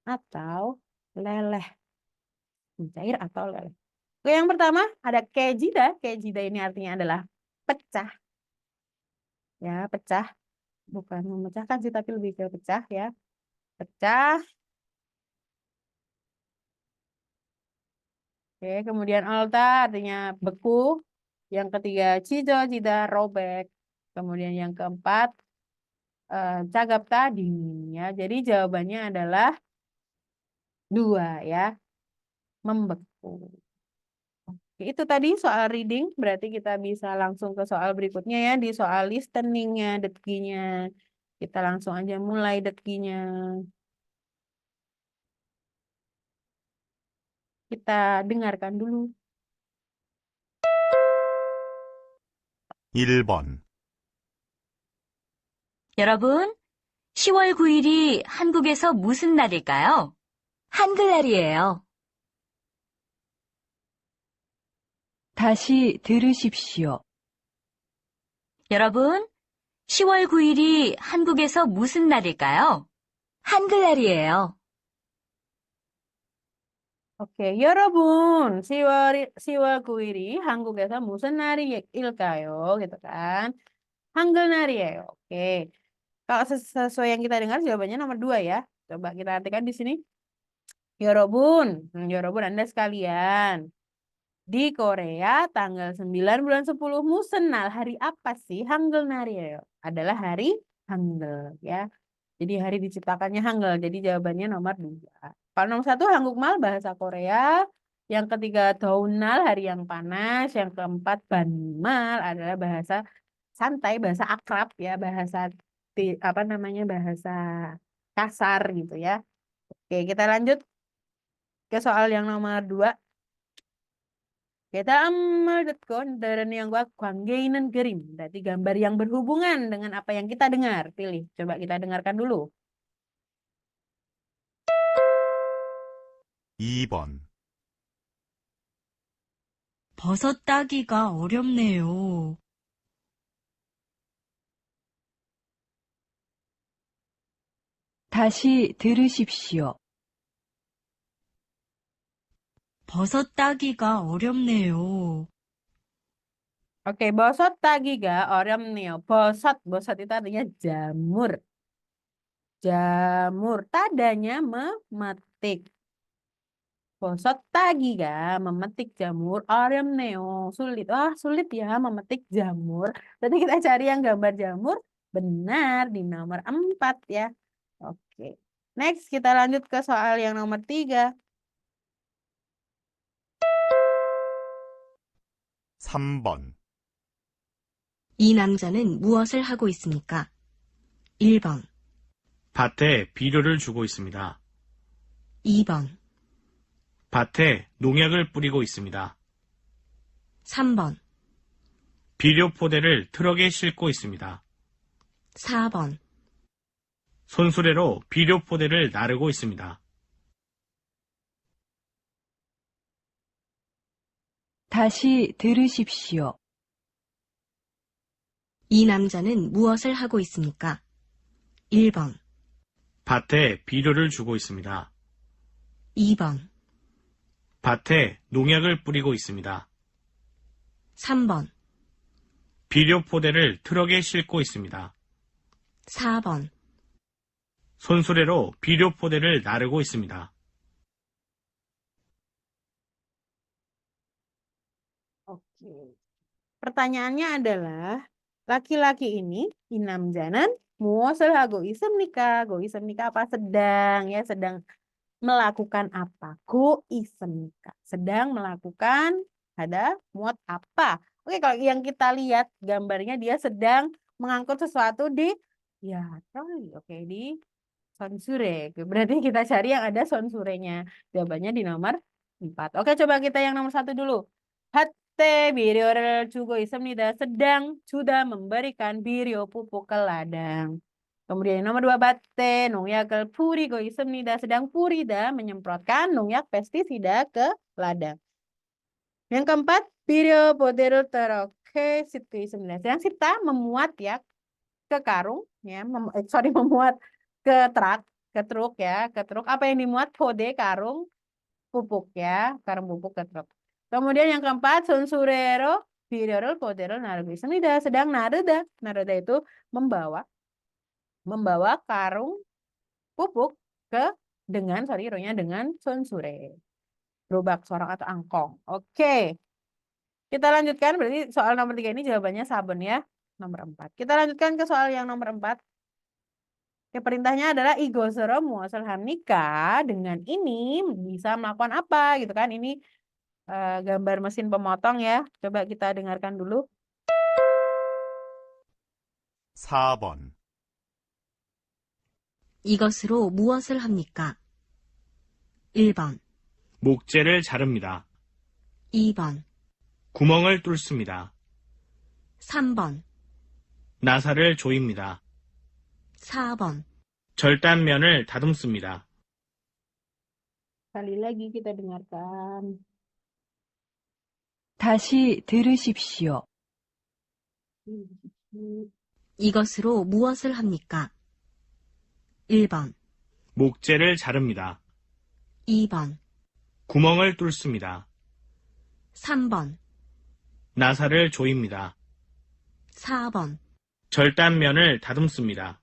atau leleh. Mencair atau leleh. Oke, yang pertama ada kejida. Kejida ini artinya adalah pecah. Ya, pecah. Bukan memecahkan sih, tapi lebih ke pecah ya. Pecah. Oke, kemudian alta artinya beku. Yang ketiga, cido, cida, robek. Kemudian yang keempat, cagap tadi ya. Jadi jawabannya adalah dua ya, membeku. Oke, itu tadi soal reading, berarti kita bisa langsung ke soal berikutnya ya. Di soal listeningnya, detkinya. Kita langsung aja mulai detkinya. Kita dengarkan dulu. 1번, 여러분, 10월 9일이 한국에서 무슨 날일까요? 한글날이에요. 다시 들으십시오. 여러분, 10월 9일이 한국에서 무슨 날일까요? 한글날이에요. Oke, 여러분, 10월 9일이 한국에서 무슨 날일까요? Gitu kan. 한글 날이에요. Oke. Kalau sesuai yang kita dengar jawabannya nomor 2 ya. Coba kita artikan di sini. 여러분, 여러분 Anda sekalian. Di Korea tanggal 9 bulan 10 무슨날 hari apa sih? 한글 날이에요. Adalah hari Hangul ya. Jadi hari diciptakannya Hangul. Jadi jawabannya nomor 2. Kalau nomor 1 Hangukmal bahasa Korea. Yang ketiga Daunal hari yang panas. Yang keempat Banmal adalah bahasa santai, bahasa akrab ya, bahasa apa namanya, bahasa kasar gitu ya. Oke, kita lanjut ke soal yang nomor 2. Kita amal dan yang gua 관계있는 그림. Berarti gambar yang berhubungan dengan apa yang kita dengar. Pilih. Coba kita dengarkan dulu. 2번, 버섯 따기가 어렵네요. 다시 들으십시오. 버섯 따기가 어렵네요. Oke, bosot tagiga 어렵네요. Bosot itu artinya jamur. Jamur. Tadanya memetik. Bosot tagiga memetik jamur. 어렵네요. Sulit. Wah, sulit ya memetik jamur. Tadi kita cari yang gambar jamur. Benar di nomor 4 ya. Oke. Next, kita lanjut ke soal yang nomor 3. 3번, 이 남자는 무엇을 하고 있습니까? 1번, 밭에 비료를 주고 있습니다. 2번, 밭에 농약을 뿌리고 있습니다. 3번, 비료 포대를 트럭에 싣고 있습니다. 4번, 손수레로 비료 포대를 나르고 있습니다. 다시 들으십시오. 이 남자는 무엇을 하고 있습니까? 1번, 밭에 비료를 주고 있습니다. 2번, 밭에 농약을 뿌리고 있습니다. 3번, 비료 포대를 트럭에 싣고 있습니다. 4번, 손수레로 비료 포대를 나르고 있습니다. Oke. Pertanyaannya adalah laki-laki ini inamjanan muasal goisem nikah. Goisem nikah apa? Sedang ya, sedang melakukan apa? Goisem nikah. Sedang melakukan ada muat apa? Oke, kalau yang kita lihat gambarnya dia sedang mengangkut sesuatu di ya, troli. Oke, di sonsure. Berarti kita cari yang ada sonsurenya. Jawabannya di nomor 4. Oke, coba kita yang nomor 1 dulu. Hatte bi료를 주고 있습니다. Sedang sudah memberikan birio pupuk ke ladang. Kemudian yang nomor 2, 밭에 농약을 뿌리고 있습니다. sedang 뿌리다, menyemprotkan 농약 pestisida ke ladang. Yang keempat, 비료 보대로 이렇게 싣고 있습니다. sedang Sipta memuat ya ke karung ya, memuat ke truk ya, ke truk. Apa yang dimuat? Pode, karung pupuk ya, karung pupuk ke truk. Kemudian yang keempat, 손수레로 비료를 보대로 나르고 있습니다. sedang naruda. Naruda itu membawa karung pupuk dengan 손수레. Gerobak sorong atau angkong. Oke. Kita lanjutkan, berarti soal nomor 3 ini jawabannya sabun ya. Nomor 4. Kita lanjutkan ke soal yang nomor 4. Oke, perintahnya adalah 이것으로 무엇을 합니까? Dengan ini bisa melakukan apa gitu kan. Ini gambar mesin pemotong ya. Coba kita dengarkan dulu. 4번, 이것으로 무엇을 합니까? 1번, 목재를 자릅니다. 2번, 구멍을 뚫습니다. 3번, 나사를 조입니다. 4번, 절단면을 다듬습니다. Sekali lagi kita dengarkan. 다시 들으십시오. 이것으로 무엇을 합니까? 1번, 목재를 자릅니다. 2번, 구멍을 뚫습니다. 3번, 나사를 조입니다. 4번, 절단면을 다듬습니다.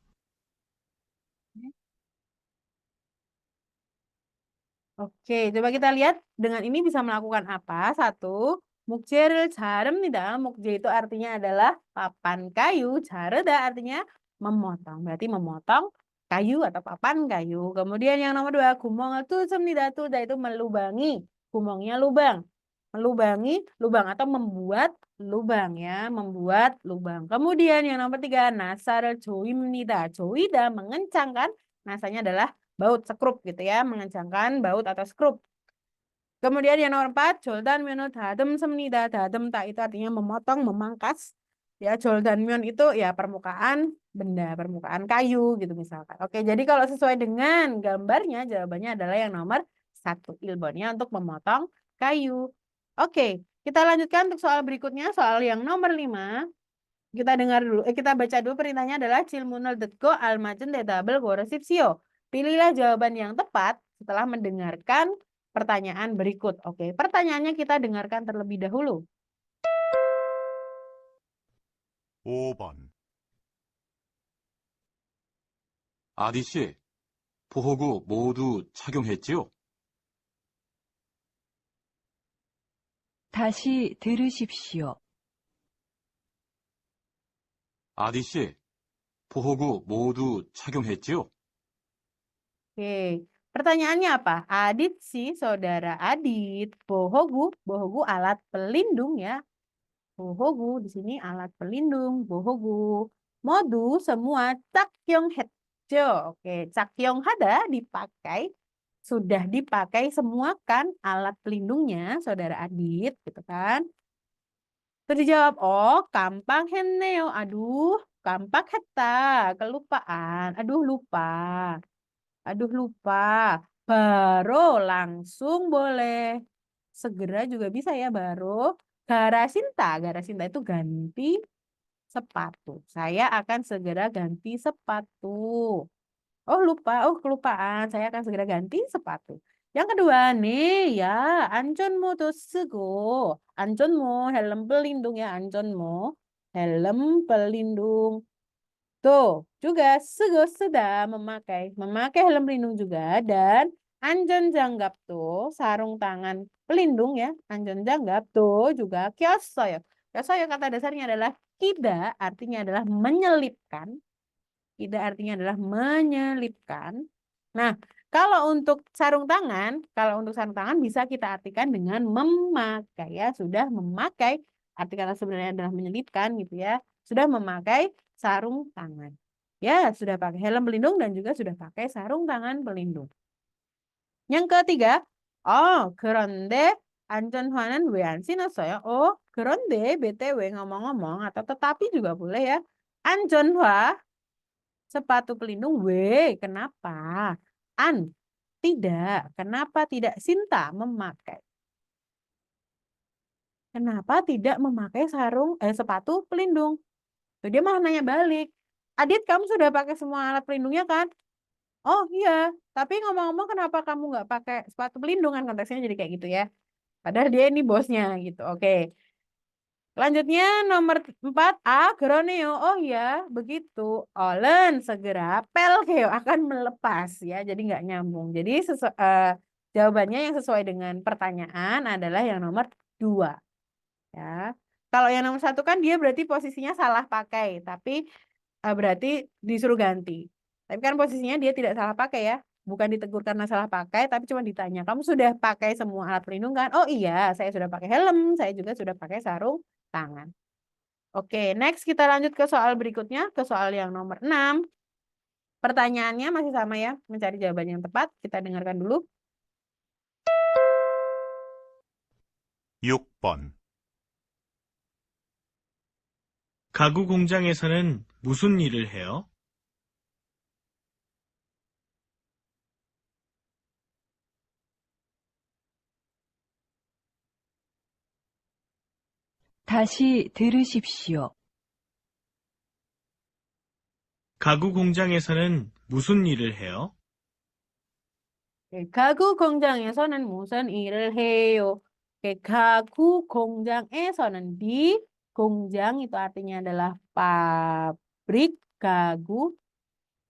Oke, coba kita lihat dengan ini bisa melakukan apa? 1, 목재를 자릅니다. 목재 itu artinya adalah papan kayu. 자르다 artinya memotong. Berarti memotong kayu atau papan kayu. Kemudian yang nomor 2, 구멍을 뚫습니다. 뚫다 itu melubangi. Gumongnya lubang. Melubangi lubang atau membuat lubang ya. Membuat lubang. Kemudian yang nomor 3, 나사를 조입니다. 조이다 mengencangkan. Nasanya adalah baut, skrup gitu ya, mengencangkan baut atau skrup. Kemudian yang nomor 4, 절단면을 다듬습니다. 다듬다 itu artinya memotong, memangkas. Ya, 절단면 itu ya permukaan benda, permukaan kayu gitu misalkan. Oke, jadi kalau sesuai dengan gambarnya jawabannya adalah yang nomor 1, 1번nya untuk memotong kayu. Oke, kita lanjutkan untuk soal berikutnya, soal yang nomor 5. Kita dengar dulu, kita baca dulu perintahnya adalah 질문을 듣고 알맞은 대답을 고르십시오. Pilihlah jawaban yang tepat setelah mendengarkan pertanyaan berikut. Oke, pertanyaannya kita dengarkan terlebih dahulu. 5번, 아디씨, 보호구 모두 착용했지요? 다시 들으십시오. 아디씨, 보호구 모두 착용했지요? Oke, pertanyaannya apa? Adit sih, saudara Adit. Bohogu, bohogu alat pelindung ya. 보호구 di sini alat pelindung, 보호구. 모두 semua 착용했죠. Oke, 착용하다 dipakai, sudah dipakai semua kan alat pelindungnya saudara Adit gitu kan. Terus dijawab, oh 깜빡했네요. Aduh, 깜빡했다. Kelupaan. Aduh lupa. Baru langsung boleh. Segera juga bisa ya baru. Garasinta itu ganti sepatu. Saya akan segera ganti sepatu. Oh lupa, oh kelupaan. Saya akan segera ganti sepatu. Yang kedua nih ya, 안전모도 쓰고. 안전모, helm pelindung ya, 안전모. Helm pelindung. Tuh, juga sudah memakai helm pelindung juga, dan 안전장갑 tuh sarung tangan pelindung ya, 안전장갑 tuh juga 꼈어요. 꼈어요 kata dasarnya adalah tidak, artinya adalah menyelipkan. Tidak artinya adalah menyelipkan. Nah, kalau untuk sarung tangan bisa kita artikan dengan memakai ya, sudah memakai. Arti kata sebenarnya adalah menyelipkan gitu ya. Sudah memakai sarung tangan. Ya, sudah pakai helm pelindung dan juga sudah pakai sarung tangan pelindung. Yang ketiga, oh, 그런데 안전화는 왜 안 신었어요? Oh, 그런데 BTW ngomong-ngomong atau tetapi juga boleh ya. 안전화 sepatu pelindung. W, kenapa? An, tidak. Kenapa tidak? Sinta, memakai. Kenapa tidak memakai sepatu pelindung? Tuh, dia malah nanya balik. Adit, kamu sudah pakai semua alat pelindungnya kan? Oh iya, tapi ngomong-ngomong kenapa kamu nggak pakai sepatu pelindung kan, konteksnya jadi kayak gitu ya. Padahal dia ini bosnya gitu. Oke. Selanjutnya nomor 4 A, Groneo. Oh iya, begitu. Olen segera Pelkeo akan melepas ya. Jadi nggak nyambung. Jadi jawabannya yang sesuai dengan pertanyaan adalah yang nomor 2 ya. Kalau yang nomor 1 kan dia berarti posisinya salah pakai, tapi berarti disuruh ganti. Tapi kan posisinya dia tidak salah pakai ya. Bukan ditegur karena salah pakai, tapi cuma ditanya, kamu sudah pakai semua alat pelindung kan? Oh iya, saya sudah pakai helm, saya juga sudah pakai sarung tangan. Oke, next kita lanjut ke soal berikutnya, ke soal yang nomor 6. Pertanyaannya masih sama ya, mencari jawaban yang tepat. Kita dengarkan dulu. 6번, 가구 공장에서는 무슨 일을 해요? 다시 들으십시오. 가구 공장에서는 무슨 일을 해요? Oke, 가구 공장에서는 무슨 일을 해요? Oke, 가구 공장에서는 di 공장 itu artinya adalah pabrik gagu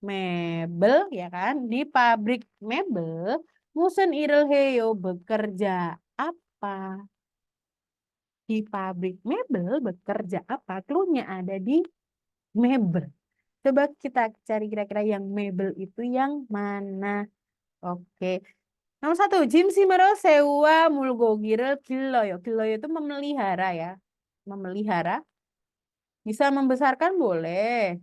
mebel ya kan? Di pabrik mebel 무슨 일을 해요? Bekerja apa? Di pabrik mebel bekerja apa? Cluenya ada di mebel. Coba kita cari kira-kira yang mebel itu yang mana? Oke. Nomor 1, 짐심으로 새우와 물고기를 길러요. 길러요 itu memelihara ya. Memelihara. Bisa membesarkan boleh.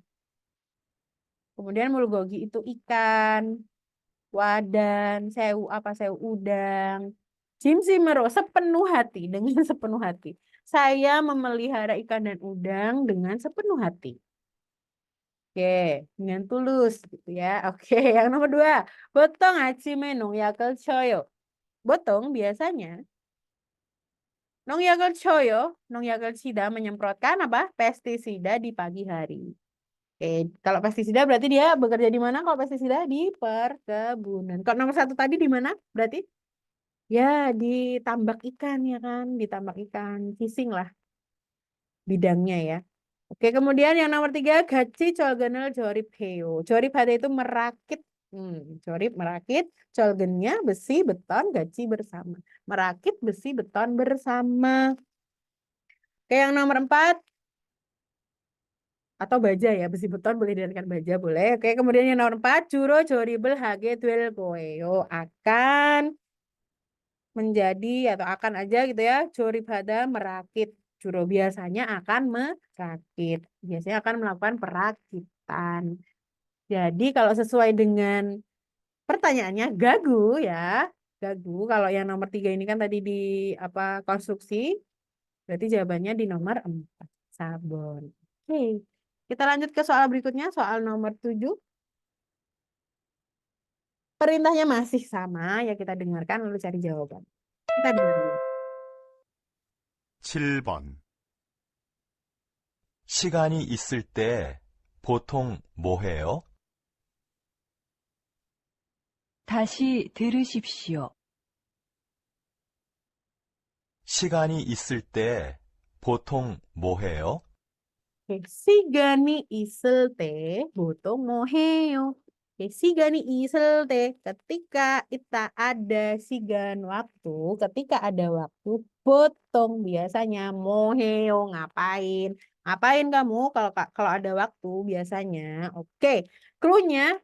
Kemudian mulgogi itu ikan. Wadan, sewu apa sewu udang. 짐심으로 sepenuh hati, dengan sepenuh hati. Saya memelihara ikan dan udang dengan sepenuh hati. Oke, dengan tulus gitu ya. Oke, yang nomor 2. 보통 아침에 농약을 쳐요. 보통 biasanya 농약을 쳐요. 농약을 치다 menyemprotkan apa? Pestisida di pagi hari. Oke, kalau pestisida berarti dia bekerja di mana? Kalau pestisida di perkebunan. Kalau nomor 1 tadi di mana? Berarti ya di tambak ikan ya kan? Di tambak ikan, fishing lah bidangnya ya. Oke, kemudian yang nomor 3, 같이 철근을 조립해요. 조립하다 itu merakit. Jorip merakit, colgennya besi, beton, gaji bersama. Merakit besi, beton bersama. Oke, yang nomor 4. Atau baja ya, besi beton boleh dijadikan baja, boleh. Oke, kemudian yang nomor 4, 주로 조립을 하게 될 거예요. Akan menjadi atau akan aja gitu ya, joribhada merakit. Juro biasanya akan merakit. Biasanya akan melakukan perakitan. Jadi kalau sesuai dengan pertanyaannya gagu ya. Gagu kalau yang nomor 3 ini kan tadi di apa konstruksi. Berarti jawabannya di nomor 4. Sabun. Oke. Kita lanjut ke soal berikutnya, soal nomor 7. Perintahnya masih sama ya, kita dengarkan lalu cari jawaban. Kita dengarkan. 7번, 시간이 있을 때 보통 뭐 해요? 다시 들으십시오. 시간이 있을 때 보통 뭐 해요? Oke, sigani isel te botung moheo. Oke, sigani isel te ketika kita ada sigan waktu, ketika ada waktu botong biasanya moheo ngapain? Ngapain kamu kalau ada waktu biasanya? Oke, cluenya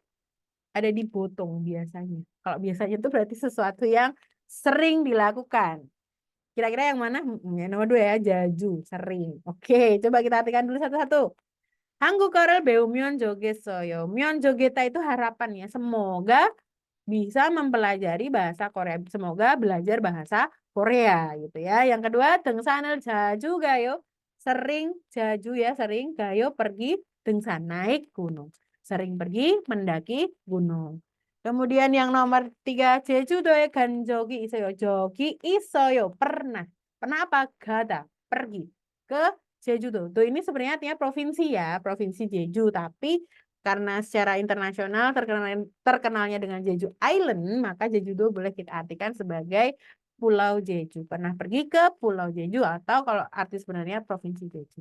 ada di botong biasanya. Kalau biasanya itu berarti sesuatu yang sering dilakukan. Kira-kira yang mana? Yang nomor 2 ya, jaju, sering. Oke, coba kita artikan dulu satu-satu. 한국어를 배우면 좋겠어요. 면 좋겠다 itu harapan ya. Semoga bisa mempelajari bahasa Korea. Semoga belajar bahasa Korea gitu ya. Yang kedua, 등산을 자주 가요. Sering, jaju ya, sering. Gayo pergi, 등산, naik gunung. sering pergi mendaki gunung. Kemudian yang nomor 3, 제주도에 간 적이 있어요. 저기 있어요. Pernah. Pernah apa? Gada. Pergi ke Jeju-do. Do ini sebenarnya artinya provinsi ya, provinsi Jeju. Tapi karena secara internasional terkenalnya dengan Jeju Island, maka Jeju-do boleh kita artikan sebagai Pulau Jeju. Pernah pergi ke Pulau Jeju atau kalau arti sebenarnya provinsi Jeju.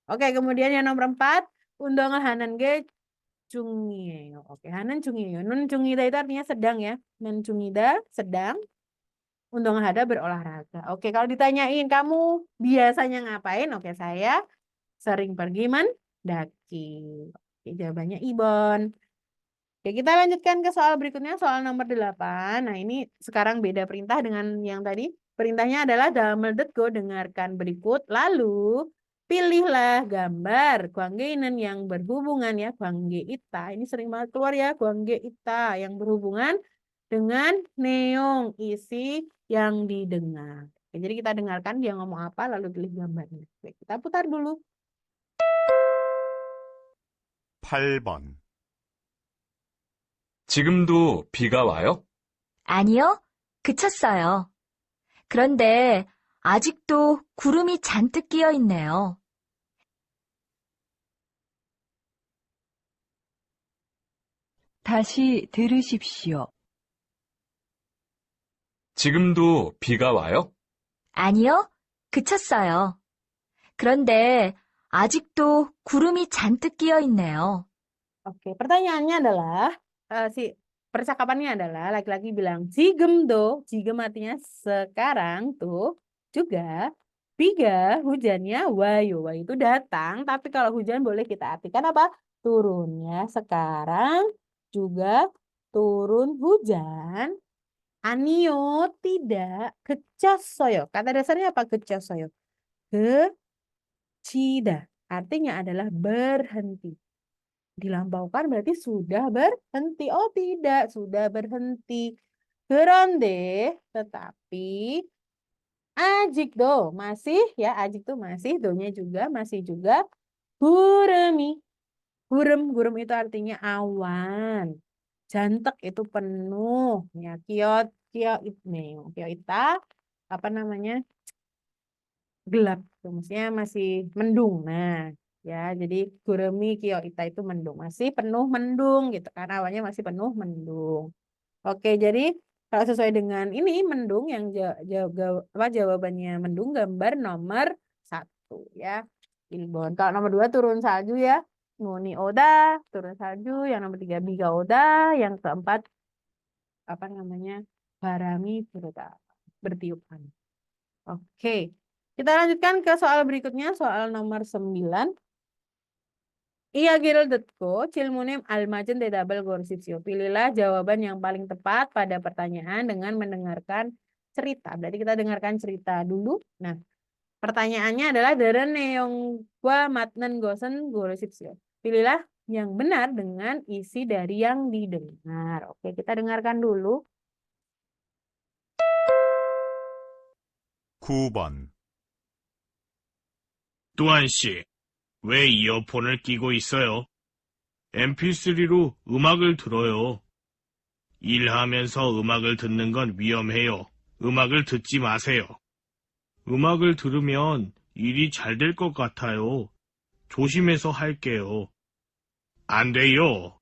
Oke, kemudian yang nomor 4, 운동을 하는 게 중이에요. Oke, 하는 중이에요. nun 중이다 itu artinya sedang ya. nun 중이다 sedang. Untung ada berolahraga. Oke, kalau ditanyain kamu biasanya ngapain? Oke, saya sering pergi mendaki. Oke, jawabannya Ibon. Oke, kita lanjutkan ke soal berikutnya, soal nomor 8. Nah, ini sekarang beda perintah dengan yang tadi. Perintahnya adalah dalam go dengarkan berikut, lalu pilihlah gambar gwanggeinen yang berhubungan ya, gwangge ita. Ini sering banget keluar ya, gwangge ita yang berhubungan dengan neong isi yang didengar. Oke, jadi kita dengarkan dia ngomong apa lalu pilih gambarnya. Oke, kita putar dulu. 8번, 지금도 비가 와요? 아니요, 그쳤어요. 그런데 아직도 구름이 잔뜩 끼어 있네요. 다시 들으십시오. 지금도 비가 와요? 아니요, 그쳤어요. 그런데 아직도 구름이 잔뜩 끼어 있네요. Oke, pertanyaannya adalah percakapannya adalah laki-laki bilang 지금도, 지금 artinya sekarang tuh juga biga hujannya wayo, wayo itu datang, tapi kalau hujan boleh kita artikan apa? Turunnya sekarang juga turun hujan. Anio tidak kecassoyo. Kata dasarnya apa kecassoyo? Kecida. Artinya adalah berhenti. Dilampaukan berarti sudah berhenti. Oh tidak, sudah berhenti. Geronde, tetapi ajikdo masih ya, ajikdo masih, donya juga masih juga guremi. Gurem itu artinya awan. Jantek itu penuh ya, kiot ita apa namanya gelap, maksudnya masih mendung. Nah ya, jadi guremi kio ita itu mendung, masih penuh mendung gitu kan, awalnya masih penuh mendung. Oke, jadi kalau sesuai dengan ini mendung yang jawabannya mendung, gambar nomor 1 ya, Ilbon. Kalau nomor 2 turun salju ya, Nuni Oda, turun salju. Yang nomor 3 Biga Oda. Yang keempat apa namanya? Barami Buruta, bertiupan. Oke. Kita lanjutkan ke soal berikutnya, soal nomor 9. Iyagi를 듣고 질문에 알맞은 대답을 고르십시오. Pilihlah jawaban yang paling tepat pada pertanyaan dengan mendengarkan cerita. Berarti kita dengarkan cerita dulu. Nah, pertanyaannya adalah 들은 내용과 맞는 것은 고르십시오. Pilihlah yang benar dengan isi dari yang didengar. Oke, kita dengarkan dulu. 9번, 또한 씨, 왜 이어폰을 끼고 있어요? MP3로 음악을 들어요. 일하면서 음악을 듣는 건 위험해요. 음악을 듣지 마세요. 음악을 들으면 일이 잘 될 것 같아요. 조심해서 할게요. 안 돼요.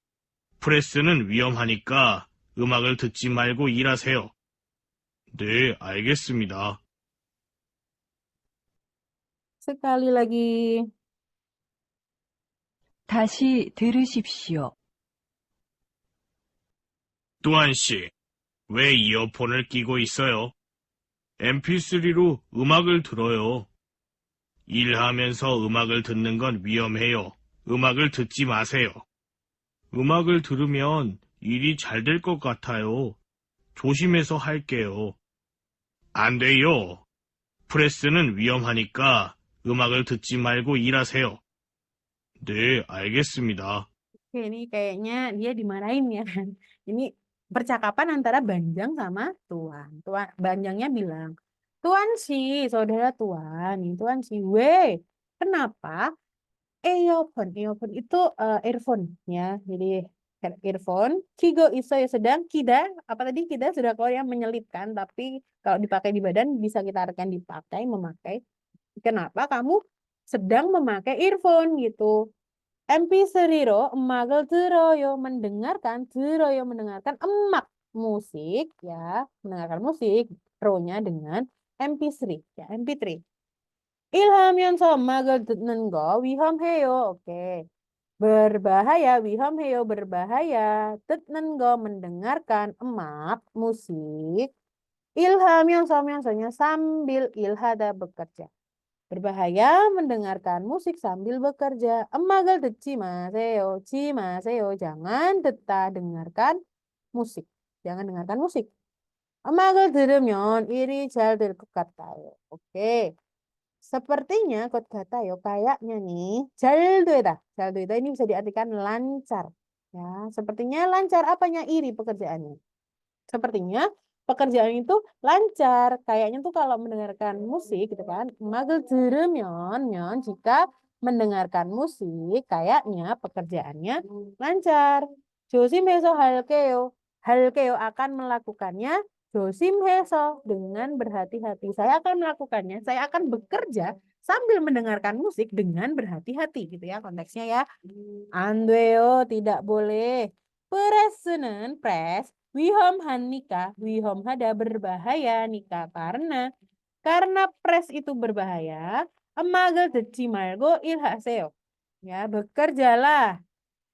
프레스는 위험하니까 음악을 듣지 말고 일하세요. 네, 알겠습니다. Sekali lagi. 다시 들으십시오. 또한 씨, 왜 이어폰을 끼고 있어요? MP3로 음악을 들어요. 일하면서 음악을 듣는 건 위험해요. 음악을 듣지 마세요. 음악을 들으면 일이 잘 될 것 같아요. 조심해서 할게요. 안 돼요. 프레스는 위험하니까 음악을 듣지 말고 일하세요. 네, 알겠습니다. Oke, ini kayaknya dia dimarahin ya kan. Ini percakapan antara Banjang sama Tuan. Banjangnya bilang, Tuan si, saudara Tuan, Tuan si, weh, kenapa earphone. Earphone itu earphone ya. Jadi earphone. Kigo iso ya sedang. Kida, apa tadi? Kida sudah keluar yang menyelipkan. Tapi kalau dipakai di badan bisa kita artikan dipakai, memakai. Kenapa kamu sedang memakai earphone gitu? MP3로 음악을 들어요. mendengarkan. 들어요 mendengarkan. emak musik ya. Mendengarkan musik. Ro-nya dengan MP3 ya. MP3. 일하면서 음악을 듣는 거 위험해요. Oke. Berbahaya, 위험해요, berbahaya. 듣는 거 mendengarkan emak, musik. 일하면서 면서nya sambil ilhada bekerja. Berbahaya mendengarkan musik sambil bekerja. 음악을 듣지 마세요. 지 마세요. Jangan dengarkan musik. Jangan dengarkan musik. 음악을 들으면 일이 잘 될 것 같아요. Oke. Sepertinya kot katayo kayaknya nih jaldoeda. Jaldoeda ini bisa diartikan lancar. Ya, sepertinya lancar apanya iri pekerjaannya. Sepertinya pekerjaan itu lancar. Kayaknya tuh kalau mendengarkan musik gitu kan. Magel 들으면 jika mendengarkan musik kayaknya pekerjaannya lancar. 조심해서 할게요. 할게요 akan melakukannya. 조심해서 dengan berhati-hati. Saya akan melakukannya. Saya akan bekerja sambil mendengarkan musik dengan berhati-hati gitu ya konteksnya ya. 안 돼요. Tidak boleh. Press는 press 위험하니까 위험하다 berbahaya nika karena press itu berbahaya. 음악을 듣지 말고 일하세요. Ya, bekerjalah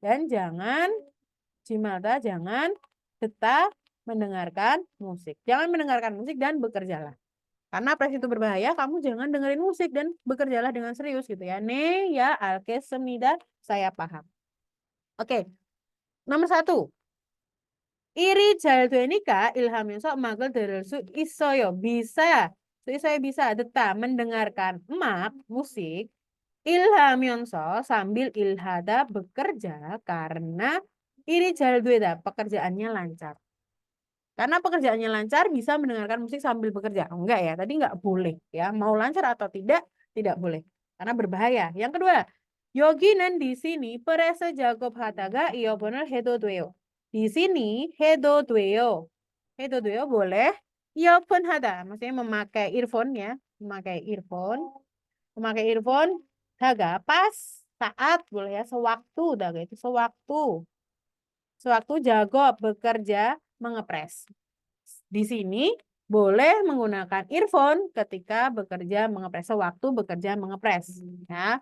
dan jangan cimata jangan tetap mendengarkan musik. Jangan mendengarkan musik dan bekerjalah. Karena press itu berbahaya, kamu jangan dengerin musik dan bekerjalah dengan serius gitu ya. Ne ya alkesemida, saya paham. Oke. Nomor 1. Iri 잘 되니까 일하면서 음악을 들을 수 있어요. bisa. Saya bisa tetap mendengarkan emak musik 일하면서 sambil ilhada bekerja karena iri 잘 되다 pekerjaannya lancar. Karena pekerjaannya lancar bisa mendengarkan musik sambil bekerja. Enggak ya, tadi enggak boleh ya. Mau lancar atau tidak boleh. Karena berbahaya. Yang kedua, 여기는 di sini perese 작업하다가 이어폰을 해도 돼요. Di sini 해도 돼요. 해도 돼요 boleh. 이어폰 하다 maksudnya memakai earphone ya, memakai earphone. Memakai earphone daga pas saat boleh ya, sewaktu daga itu sewaktu. Sewaktu jago bekerja mengepres. Di sini boleh menggunakan earphone ketika bekerja mengepres. Sewaktu bekerja mengepres. Ya.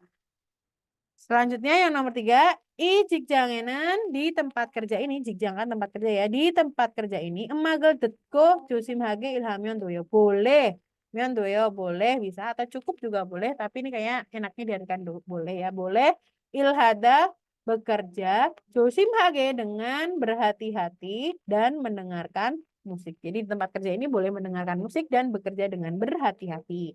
Selanjutnya yang nomor 3. I 직장에는 di tempat kerja ini. 직장 kan tempat kerja ya. Di tempat kerja ini. 음악을 듣고 조심하게 일하면 돼요. boleh. 면 돼요. boleh. Bisa atau cukup juga boleh. Tapi ini kayak enaknya diartikan boleh ya. Boleh. Ilhada bekerja 조심하게 dengan berhati-hati dan mendengarkan musik. Jadi di tempat kerja ini boleh mendengarkan musik dan bekerja dengan berhati-hati.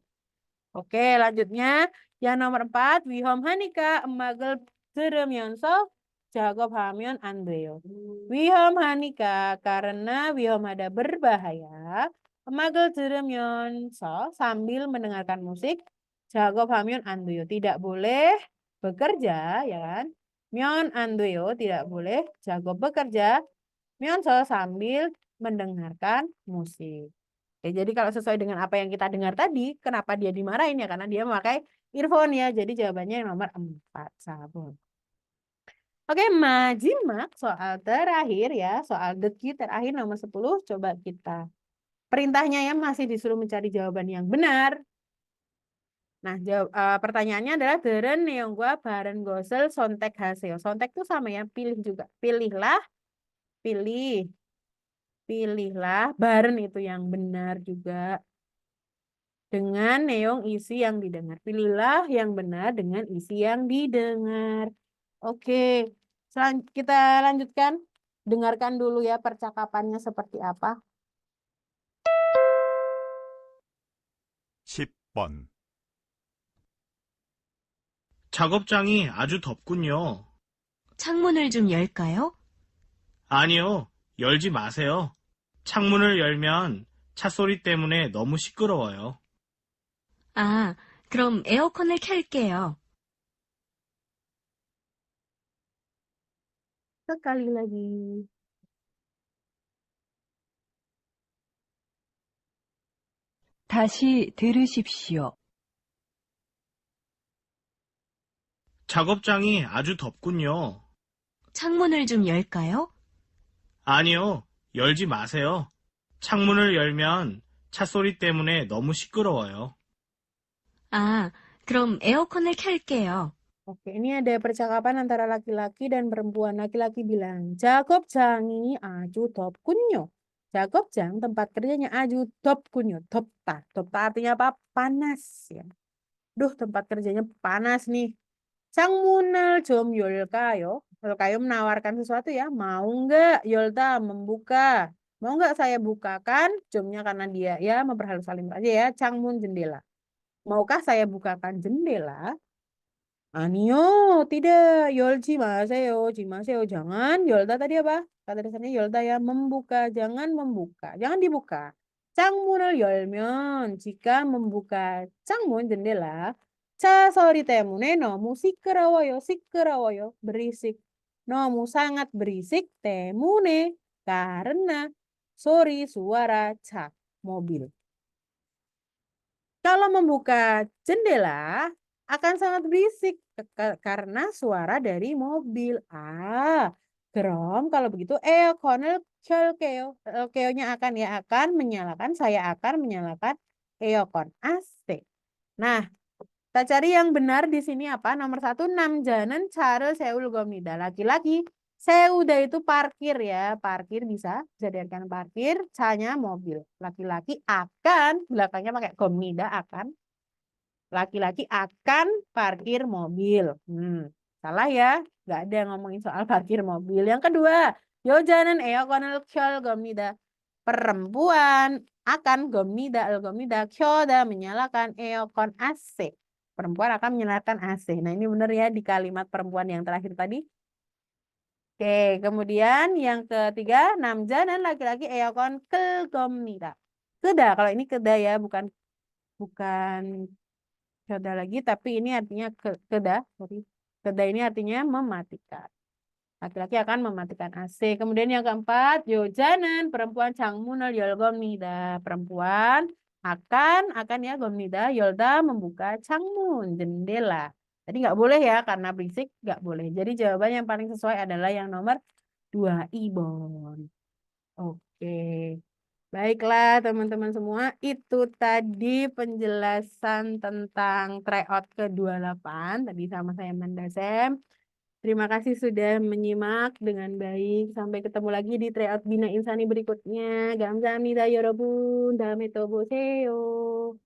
Oke, lanjutnya yang nomor 4, 위험하니까 음악을 들으면서 작업하면 안 돼요. 위험하니까 karena 위험하다 berbahaya. 음악을 들으면서 sambil mendengarkan musik 작업하면 안 돼요. Tidak boleh bekerja, ya kan? 면 안 돼요, tidak boleh jago bekerja. 면서 sambil mendengarkan musik. Oke, jadi kalau sesuai dengan apa yang kita dengar tadi, kenapa dia dimarahin ya? Karena dia memakai earphone ya. Jadi jawabannya yang nomor 4, sabun. Oke, majimak soal terakhir ya. Soal deki terakhir nomor 10. Coba kita. Perintahnya ya masih disuruh mencari jawaban yang benar. Nah, pertanyaannya adalah deren neonggua bareng gosel sontek hasil. Sontek itu sama ya, pilih juga. Pilihlah bareng itu yang benar juga. Dengan neong isi yang didengar. Pilihlah yang benar dengan isi yang didengar. Oke, kita lanjutkan. Dengarkan dulu ya percakapannya seperti apa. 10번. 작업장이 아주 덥군요. 창문을 좀 열까요? 아니요, 열지 마세요. 창문을 열면 차 소리 때문에 너무 시끄러워요. 아, 그럼 에어컨을 켤게요. sekali lagi. 다시 들으십시오. 작업장이 아주 덥군요. 창문을 좀 열까요? 아니요, 열지 마세요. 창문을 열면 차 소리 때문에 너무 시끄러워요. 아, 그럼 에어컨을 켤게요. Oke, ini ada percakapan antara laki-laki dan perempuan. Laki-laki bilang, 작업장이 아주 덥군요. 작업장 tempat kerjanya 아주 덥군요. 덥다. 덥다 artinya apa? Panas ya. Duh, tempat kerjanya panas nih. 창문을 좀 열까요? Kalau kayu menawarkan sesuatu ya, mau nggak Yolta membuka? Mau nggak saya bukakan? Jomnya karena dia ya memperhalus kalimat aja ya. 창문 jendela. Maukah saya bukakan jendela? 아니요, tidak. 열지 마세요. 지마세요. jangan. 열다 tadi apa? Kata dasarnya 열다 ya, membuka. Jangan membuka. Jangan dibuka. 창문을 열면 jika membuka 창문 jendela, 차 소리 때문에 너무 시끄러워요. 시끄러워요. berisik. 너무 sangat berisik 때문에 karena sorry suara 차 mobil. Kalau membuka jendela akan sangat berisik karena suara dari mobil. 그럼 kalau begitu 에어컨을 켤게요. 켤게요nya akan ya akan menyalakan, saya akan menyalakan 에어컨 AC. Nah, kita cari yang benar di sini apa? Nomor 1, 남자는 차를 세울 겁니다. Laki-laki 세우다 itu parkir ya, parkir bisa diartikan parkir, 차nya mobil. Laki-laki akan, belakangnya pakai 겁니다, akan. Laki-laki akan parkir mobil. Salah ya, nggak ada yang ngomongin soal parkir mobil. Yang kedua, 여자는 에어컨을 켤 겁니다. Perempuan akan 겁니다, 켜다 menyalakan 에어컨 AC. Perempuan akan menyalakan AC. Nah, ini benar ya di kalimat perempuan yang terakhir tadi. Oke, kemudian yang ketiga, 남자는 laki-laki 에어컨 끌 겁니다. Keda, kalau ini keda ya, bukan keda lagi, tapi ini artinya keda. Sorry. Keda ini artinya mematikan. Laki-laki akan mematikan AC. Kemudian yang keempat, 여자는 perempuan 창문을 열 겁니다. Perempuan akan ya 겁니다. 열다 membuka 창문, jendela. Jadi nggak boleh ya, karena berisik nggak boleh. Jadi jawaban yang paling sesuai adalah yang nomor 2, Ibon. Oke. Baiklah teman-teman semua, itu tadi penjelasan tentang tryout ke-28 tadi sama saya Mandasem. Terima kasih sudah menyimak dengan baik. Sampai ketemu lagi di tryout Bina Insani berikutnya. 감사합니다, 여러분. 다음에 또 보세요.